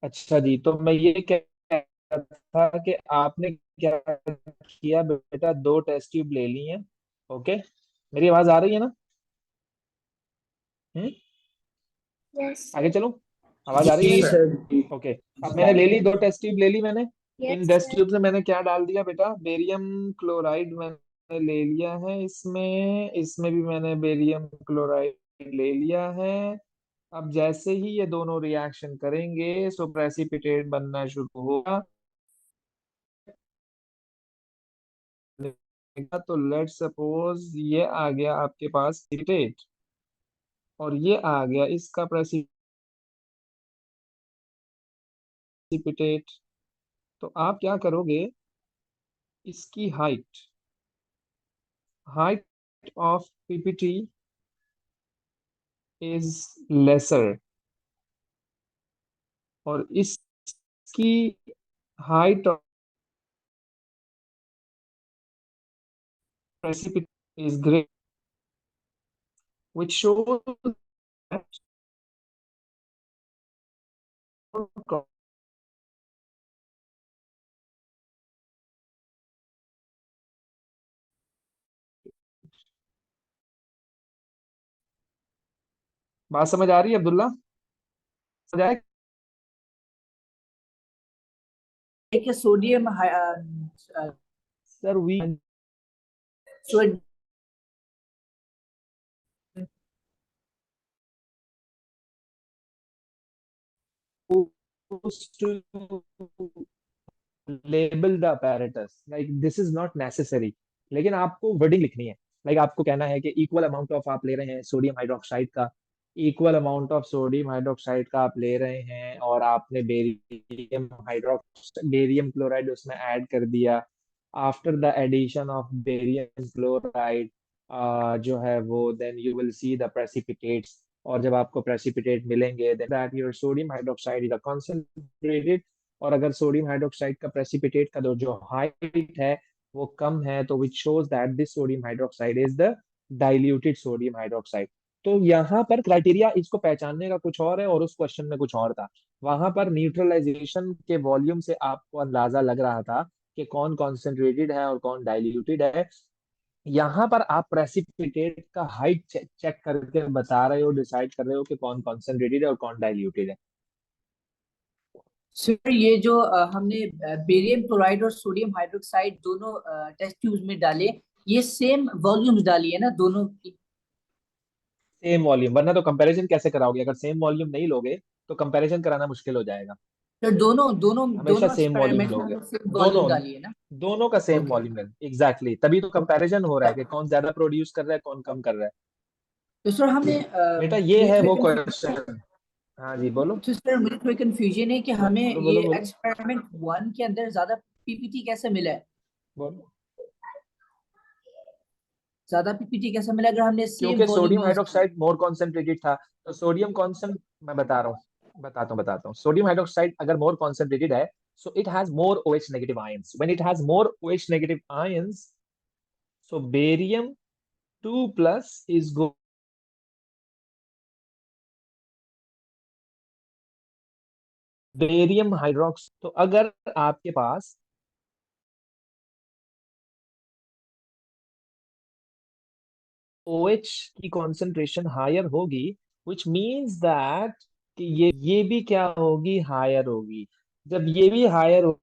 अच्छा जी, तो मैं ये कह रहा था कि आपने क्या किया बेटा, दो टेस्ट ट्यूब ले ली हैं। ओके, मेरी आवाज आ रही है ना? हम्म, Yes, आगे sir. चलूं? आवाज आ रही है जी मेरी? सर। ओके, अब मैंने ले ली, दो टेस्ट ट्यूब ले ली मैंने। इन Yes, टेस्ट sir. ट्यूब में मैंने क्या डाल दिया बेटा, बेरियम क्लोराइड मैंने ले लिया है इसमें, इसमें भी मैंने बेरियम क्लोराइड ले लिया है। अब जैसे ही ये दोनों रिएक्शन करेंगे सो प्रेसिपिटेट बनना शुरू होगा। तो लेट्स सपोज ये आ गया आपके पास प्रेसिपिटेट, और ये आ गया इसका प्रेसिपिटेट। तो आप क्या करोगे, इसकी height, height of PPT is lesser, और इसकी height of precipitate is great, which shows that बात समझ आ रही है अब्दुल्ला? समझ आया? Take a sodium, sir we so it to label the apparatus like this is not necessary, लेकिन आपको वर्डिंग लिखनी है। आपको कहना है कि इक्वल अमाउंट ऑफ आप ले रहे हैं सोडियम हाइड्रोक्साइड का, equal amount of sodium hydroxide का आप ले रहे हैं, और आपने बेरियम क्लोराइड उसमें ऐड कर दिया। After the addition of barium chloride जो है वो, then you will see the precipitates. और जब आपको प्रेसिपिटेट मिलेंगे, that your sodium hydroxide is concentrated. और अगर सोडियम हाइड्रोक्साइड का प्रेसिपिटेट का जो हाइट है वो कम है, तो which shows that this sodium hydroxide is the diluted sodium hydroxide. तो यहाँ पर क्राइटेरिया इसको पहचानने का कुछ और है और उस क्वेश्चन में कुछ और था। वहां पर न्यूट्रलाइजेशन के वॉल्यूम से आपको अंदाजा लग रहा था कि कौन कॉन्सेंट्रेटेड है और कौन डाइल्यूटेड है। यहाँ पर आप प्रेसिपिटेट का हाइट चेक करके बता रहे हो, डिसाइड कर रहे हो कि कौन कॉन्सेंट्रेटेड है और कौन डाइल्यूटेड है। सर ये जो हमने बेरियम क्लोराइड और सोडियम हाइड्रोक्साइड दोनों टेस्ट ट्यूब्स में डाले, ये सेम वॉल्यूम्स डाली है ना दोनों की? सेम वॉल्यूम, वरना तो कंपैरिजन कैसे कराओगे? अगर सेम वॉल्यूम नहीं लोगे तो कंपैरिजन कराना मुश्किल हो जाएगा। सर दोनों दोनों हमेशा दोनों सेम वॉल्यूम एक्सपेरिमेंट में लोगे। हमने सेम वॉल्यूम दोनों डाली है ना? दोनों का सेम ओके। वॉल्यूम है, एग्जैक्टली, तभी तो कंपैरिजन हो रहा है कि कौन ज्यादा प्रोड्यूस कर रहा है, कौन कम कर रहा है। तो सर हमें बेटा ये मुझे है थोड़ी वो कंफ्यूजन है। क्वेश्चन। हाँ जी बोलो। तो सर मुझे थोड़ी कंफ्यूजन है कि हमें बोलो ये बोलो बोलो एक्सपेरिमेंट 1 के अंदर ज्यादा पीपीटी कैसे मिला है? बोलो। ज्यादा पीपीटी कैसे मिला अगर हमने सेम क्योंकि वॉल्यूम सोडियम यूज की? हाइड्रोक्साइड मोर कॉन्सेंट्रेटेड था, तो सोडियम कॉन्सेंट, मैं बता रहा हूँ, बताता हूँ। सोडियम हाइड्रोक्साइड अगर मोर कॉन्सेंट्रेटेड है, so it has more OH negative ions. When it has more OH negative ions, so barium 2 plus is barium hydroxide. तो अगर आपके पास OH की कॉन्सेंट्रेशन हायर होगी, which means that कि ये भी क्या होगी, हायर होगी। जब ये भी हायर होगी,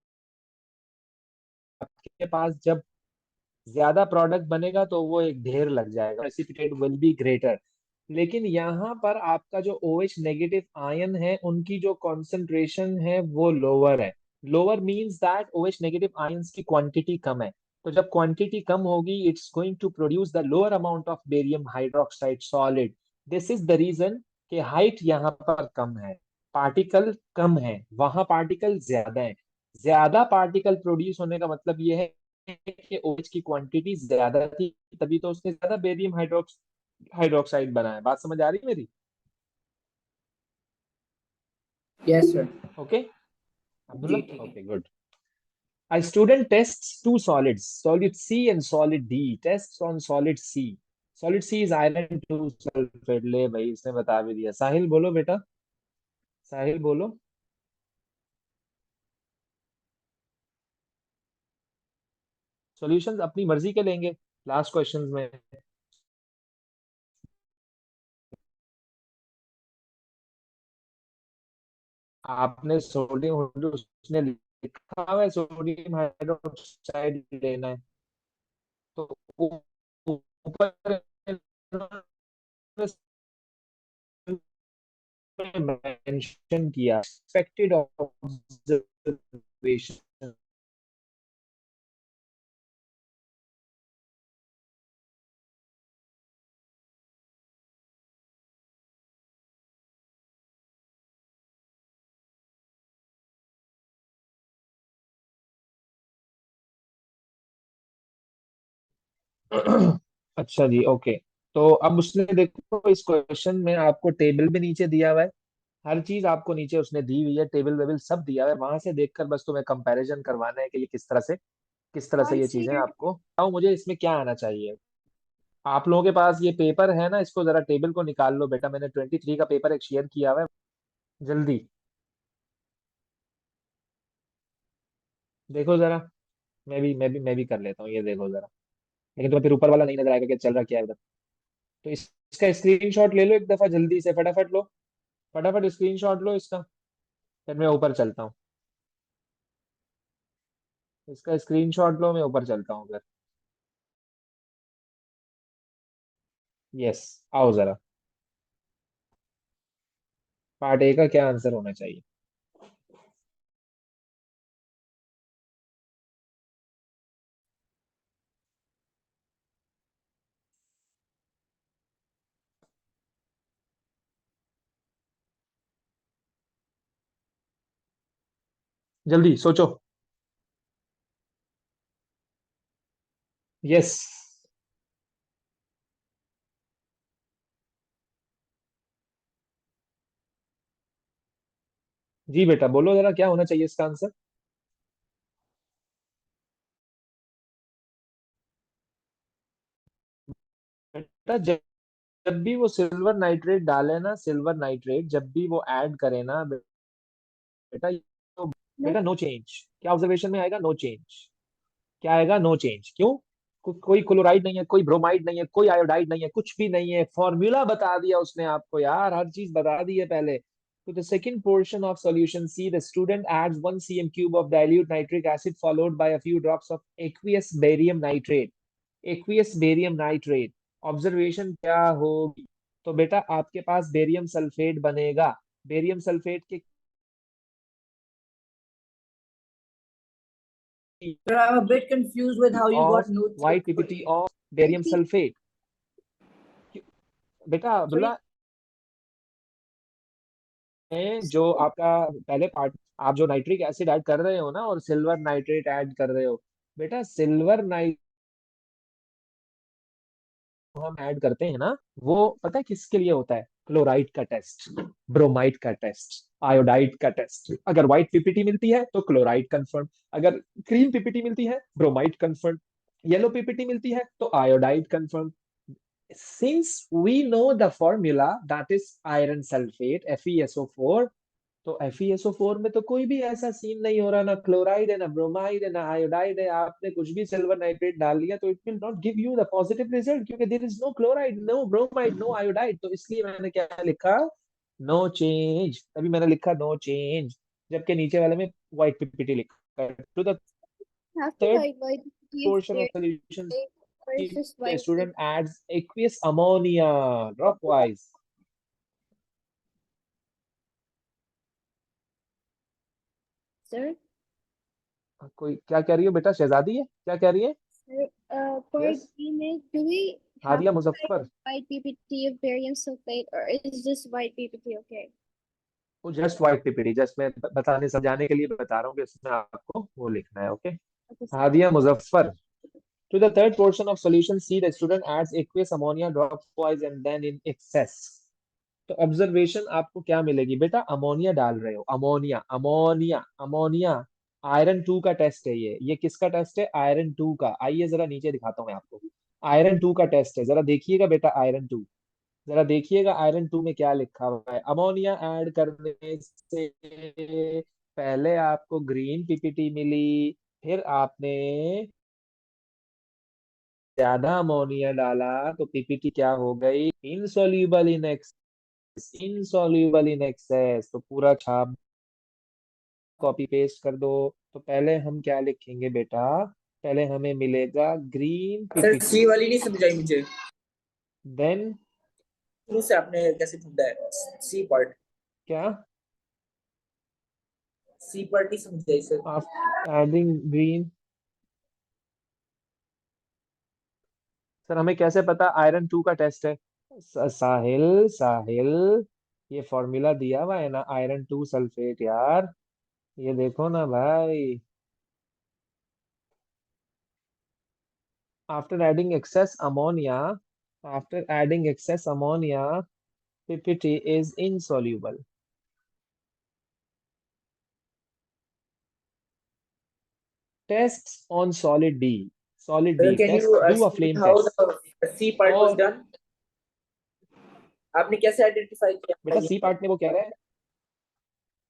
आपके पास जब ज्यादा प्रोडक्ट बनेगा तो वो एक ढेर लग जाएगा, प्रेसिपिटेट विल बी ग्रेटर। लेकिन यहाँ पर आपका जो OH नेगेटिव आयन है, उनकी जो कॉन्सेंट्रेशन है वो लोअर है। Lower means that OH negative ions की क्वांटिटी कम है। तो जब क्वांटिटी कम होगी, it's going to produce the lower amount of barium hydroxide solid. This is the reason कि हाइट यहाँ पर कम है, पार्टिकल कम है, वहां पार्टिकल ज्यादा है। ज्यादा पार्टिकल प्रोड्यूस होने का मतलब ये है कि OH की क्वांटिटी ज्यादा थी, तभी तो उसने ज्यादा बेरियम हाइड्रोक्साइड बनाया। बात समझ आ रही है मेरी? Yes sir. ओके जी अब्दुल्ला, ठीक है। Okay good. A student tests two solids, solid C and solid D. Tests on solid C. Solid C is iron 2 sulfate। ले भाई, इसने बता भी दिया। साहिल बोलो बेटा, साहिल बोलो। सॉल्यूशंस अपनी मर्जी के लेंगे लास्ट क्वेश्चंस में। आपने सोडियम, उसने लिखा हुआ है सोडियम हाइड्रोक्साइड लेना है, तो ऊपर मेंशन किया एक्सपेक्टेड ऑब्जर्वेशन। अच्छा जी, ओके। तो अब उसने देखो, इस क्वेश्चन में आपको टेबल भी नीचे दिया हुआ है, हर चीज आपको नीचे उसने दी हुई है, टेबल वेबल सब दिया हुआ है। वहां से देखकर बस तुम्हें कंपैरिजन करवाना है कि ये किस तरह से ये चीजें आपको बताओ। मुझे इसमें क्या आना चाहिए? आप लोगों के पास ये पेपर है ना, इसको जरा टेबल को निकाल लो बेटा, मैंने 23 का पेपर एक शेयर किया हुआ है, जल्दी देखो जरा। मैं भी कर लेता हूँ, ये देखो जरा। लेकिन तुम्हें फिर ऊपर वाला नहीं नजर आएगा कि चल रहा क्या है उधर। तो इसका स्क्रीनशॉट ले लो एक दफा, जल्दी से फटाफट लो, फटाफट स्क्रीनशॉट लो इसका। फिर मैं ऊपर चलता हूँ, इसका स्क्रीनशॉट लो, मैं ऊपर चलता हूँ फिर। यस, आओ जरा। पार्ट ए का क्या आंसर होना चाहिए? जल्दी सोचो। यस जी बेटा, बोलो जरा क्या होना चाहिए इसका आंसर। बेटा जब भी वो सिल्वर नाइट्रेट डाले ना, सिल्वर नाइट्रेट जब भी वो ऐड करे ना बेटा, तो बेटा नो चेंज। क्या ऑब्जर्वेशन में आएगा? No change. क्या आएगा? No change. क्यों? कोई क्लोराइड नहीं है, कोई ब्रोमाइड नहीं है, कोई आयोडाइड नहीं है, कुछ भी नहीं है, फॉर्मूला बता दिया उसने आपको यार, हर चीज बता दी है पहले। तो the second portion of solution C, the student adds 1 cm cube of dilute nitric acid followed by a few drops of aqueous barium nitrate। Aqueous barium nitrate, observation क्या होगी? तो बेटा आपके पास बेरियम सल्फेट बनेगा। बेरियम सल्फेट के Sir, I'm a bit confused with how you of got no white PPT of barium sulphate. बेटा Sorry. अब्दुल्ला, जो आपका पहले पार्ट, आप जो नाइट्रिक एसिड ऐड कर रहे हो ना और सिल्वर नाइट्रेट ऐड कर रहे हो, बेटा सिल्वर नाइट हम ऐड करते हैं ना, वो पता है किसके लिए होता है? क्लोराइड का टेस्ट, ब्रोमाइड का टेस्ट, आयोडाइड का टेस्ट। अगर व्हाइट पीपीटी मिलती है तो क्लोराइड कंफर्म, अगर क्रीम पीपीटी मिलती है ब्रोमाइड कंफर्म, येलो पीपीटी मिलती है तो iodide confirm. Since we know the formula, that is iron sulfate FeSO4, तो FeSO4 में तो कोई भी ऐसा सीन नहीं हो रहा, ना क्लोराइड है, ना ब्रोमाइड है, ना आयोडाइड है। आपने कुछ भी सिल्वर नाइट्रेट डाल लिया तो it will not give you the positive result, क्योंकि there is no chloride, no bromide, no iodide. तो इसलिए मैंने क्या लिखा? No change. तभी मैंने लिखा नो चेंज, जबकि नीचे वाले में व्हाइट पीपीटी लिखा है। To the How to third avoid use portion of their solution, or is just the white student adds aqueous ammonia dropwise। sir? कोई क्या कह रही हो बेटा? शहजादी है, क्या कह रही है? Sir, for yes, B-Med, do we have Hadiya to Muzaffar. write white PPT of barium sulfate or is just white PPT okay? वो जस्ट व्हाइट पीपीटी, जस्ट मैं बताने समझाने के लिए बता रहा हूँ कि इसमें आपको वो लिखना है। Okay, Okay, sir. Hadiya Muzaffar. To the third portion of solution C, the student adds aqueous ammonia dropwise and then in excess. तो ऑब्जर्वेशन आपको क्या मिलेगी बेटा? अमोनिया डाल रहे हो, अमोनिया अमोनिया अमोनिया। आयरन 2 का टेस्ट है ये किसका टेस्ट है? आयरन 2 का। आइए जरा नीचे दिखाता हूँ मैं आपको, आयरन 2 का टेस्ट है, जरा देखिएगा बेटा। आयरन 2, जरा देखिएगा आयरन 2 में क्या लिखा हुआ है। अमोनिया ऐड करने से पहले आपको ग्रीन पीपीटी मिली, फिर आपने ज्यादा अमोनिया डाला तो पीपीटी क्या हो गई? Insoluble in excess, insoluble in excess. तो पूरा छाप कॉपी पेस्ट कर दो। तो पहले हम क्या लिखेंगे बेटा? पहले हमें मिलेगा ग्रीन सर पीपीटी, सी वाली नहीं समझाई मुझे, देन शुरू से आपने कैसे ढूंढा है? सी पार्ट, क्या? सी पार्ट नहीं समझाई sir. After adding green, sir हमें कैसे पता? आयरन 2 का टेस्ट है। साहिल साहिल, ये फॉर्मूला दिया हुआ है ना, आयरन 2 सल्फेट यार, ये देखो ना भाई। After adding excess ammonia, after adding excess ammonia, PPT is insoluble। Test on solid D, solid D can test, you do a explain flame how test. The C part was और डन? आपने कैसे आइडेंटिफाई किया बेटा ये? सी पार्ट में वो कह रहा है,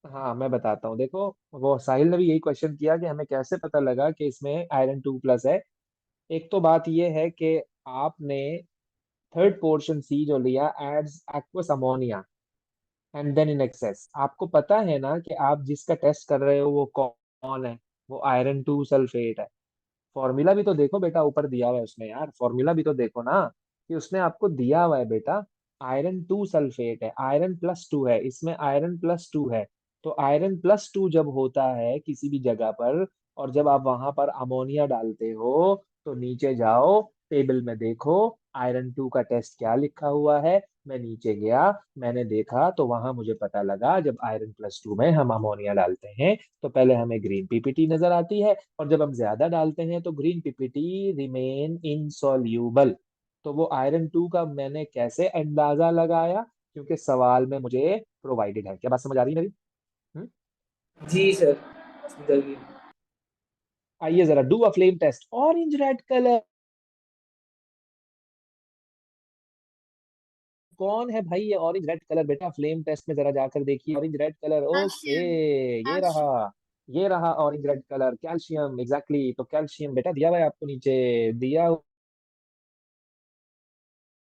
हाँ मैं बताता हूँ। देखो वो साहिल ने भी यही क्वेश्चन किया कि हमें कैसे पता लगा कि इसमें आयरन 2 प्लस है। एक तो बात ये है कि आपने थर्ड पोर्शन सी जो लिया, adds aqueous ammonia and then in excess. आपको पता है ना कि आप जिसका टेस्ट कर रहे हो वो कौन है? वो आयरन 2 सल्फेट है। फॉर्मूला भी तो देखो बेटा, ऊपर दिया हुआ है उसमें यार, फॉर्मूला भी तो देखो ना कि उसने आपको दिया हुआ है बेटा। आयरन 2 सल्फेट है, आयरन प्लस 2 है, इसमें आयरन प्लस 2 है। तो आयरन प्लस 2 जब होता है किसी भी जगह पर, और जब आप वहां पर अमोनिया डालते हो, तो नीचे जाओ, टेबल में देखो आयरन 2 का टेस्ट क्या लिखा हुआ है। मैं नीचे गया, मैंने देखा, तो वहां मुझे पता लगा जब आयरन प्लस 2 में हम अमोनिया डालते हैं तो पहले हमें ग्रीन पीपीटी नजर आती है, और जब हम ज्यादा डालते हैं तो ग्रीन पीपीटी रिमेन इनसॉल्यूबल। तो वो आयरन 2 का मैंने कैसे अंदाजा लगाया? क्योंकि सवाल में मुझे प्रोवाइडेड है। क्या बात समझ आ रही है मेरी? हम्म? जी सर, समझाइए। आइए जरा do a flame test, orange red colour कौन है भाई? ये ऑरेंज रेड कलर बेटा फ्लेम टेस्ट में जरा जाकर देखिए, orange red colour. Okay, Action. ये रहा। Action. ये रहा orange red colour, calcium, exactly. तो कैल्शियम बेटा दिया हुआ है आपको, नीचे दिया हुआ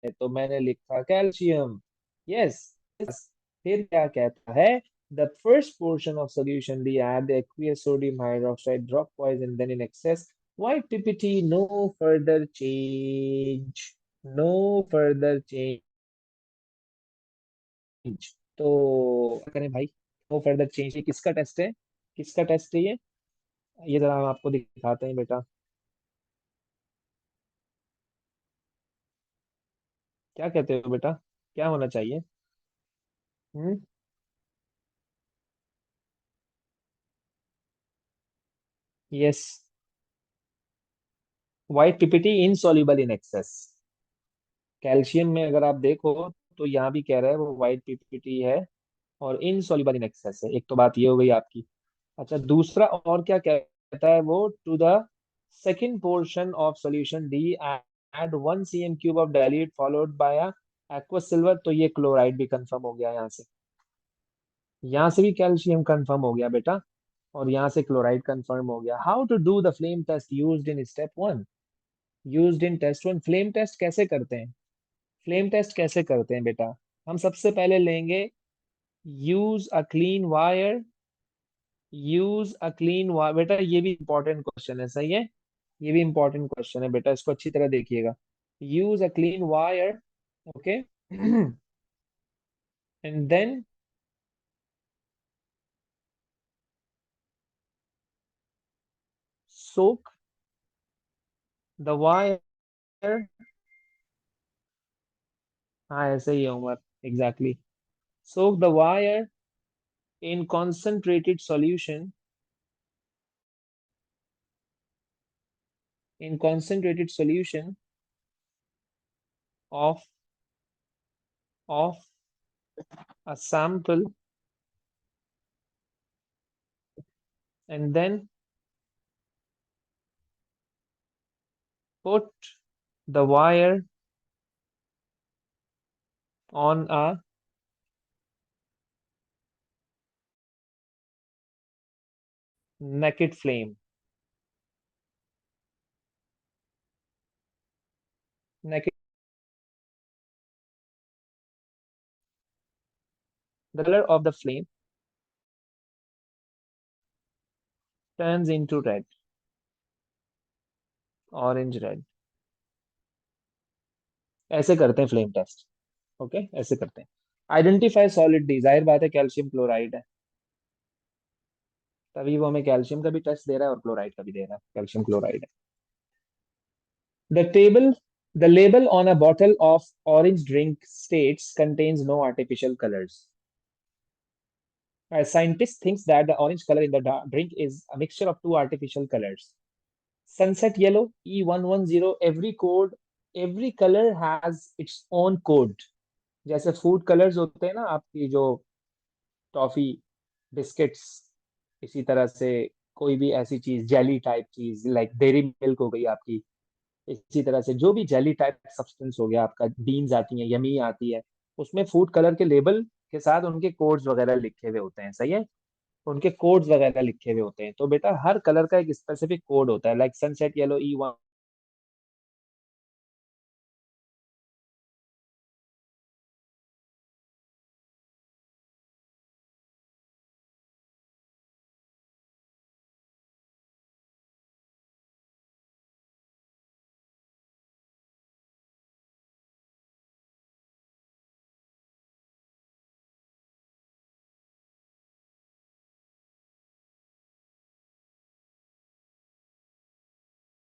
है, तो मैंने लिखा कैल्शियम। यस। फिर क्या कहता है, the first portion of solution D Ed aqueous sodium hydroxide drop poison then in excess white ppt, no further change, no further change। तो क्या करें भाई, नो फर्दर चेंज, ये किसका टेस्ट है, किसका टेस्ट है ये जरा हम आपको दिखाते हैं बेटा। क्या कहते हो बेटा, क्या होना चाहिए? Hmm. Yes, white PPT insoluble in excess. Calcium में अगर आप देखो तो यहाँ भी कह रहा है वो वाइट पीपीटी है और इनसॉल्युबल इन एक्सेस है। एक तो बात ये हो गई आपकी। अच्छा, दूसरा और क्या कहता है वो, to the second portion of solution D add 1 cm³ of dilute followed by aqueous silver. तो ये क्लोराइड भी कंफर्म हो गया यहाँ से, यहाँ से भी कैल्शियम कंफर्म हो गया बेटा, और यहाँ से क्लोराइड कंफर्म हो गया। How to do the flame test used in step 1? Used in test 1, flame test कैसे करते हैं? फ्लेम टेस्ट कैसे करते हैं बेटा? हम सबसे पहले लेंगे, use a clean wire, use a clean wire. बेटा ये भी इंपॉर्टेंट क्वेश्चन है, सही है, ये भी इंपॉर्टेंट क्वेश्चन है बेटा, इसको अच्छी तरह देखिएगा। Use a clean wire, okay, and then soak the wire। हाँ ऐसे ही है Umar, exactly. soak the wire in concentrated solution, in concentrated solution of a sample, and then put the wire on a naked flame, naked, the color of the flame turns into red, orange red। ऐसे करते हैं फ्लेम टेस्ट, ओके, ऐसे करते हैं। आइडेंटिफाई सॉलिड डी, जाहिर बात है कैल्शियम क्लोराइड है, तभी वो हमें कैल्शियम का भी टेस्ट दे रहा है और क्लोराइड का भी दे रहा है, कैल्शियम क्लोराइड है। The label on a bottle of orange drink states contains no artificial colors. A scientist thinks that the orange color in the drink is a mixture of two artificial colors. Sunset yellow, E110, every color has its own code। जैसे फूड कलर्स होते हैं ना आपकी, जो टॉफी, बिस्किट्स, इसी तरह से कोई भी ऐसी चीज, जेली टाइप चीज लाइक डेयरी मिल्क हो गई आपकी, इसी तरह से जो भी जेली टाइप सब्सटेंस हो गया आपका, बीन्स आती हैं, यमी आती है, उसमें फूड कलर के लेबल के साथ उनके कोड्स वगैरह लिखे हुए होते हैं, सही है, उनके कोड्स वगैरह लिखे हुए होते हैं। तो बेटा हर कलर का एक स्पेसिफिक कोड होता है, लाइक सनसेट येलो E1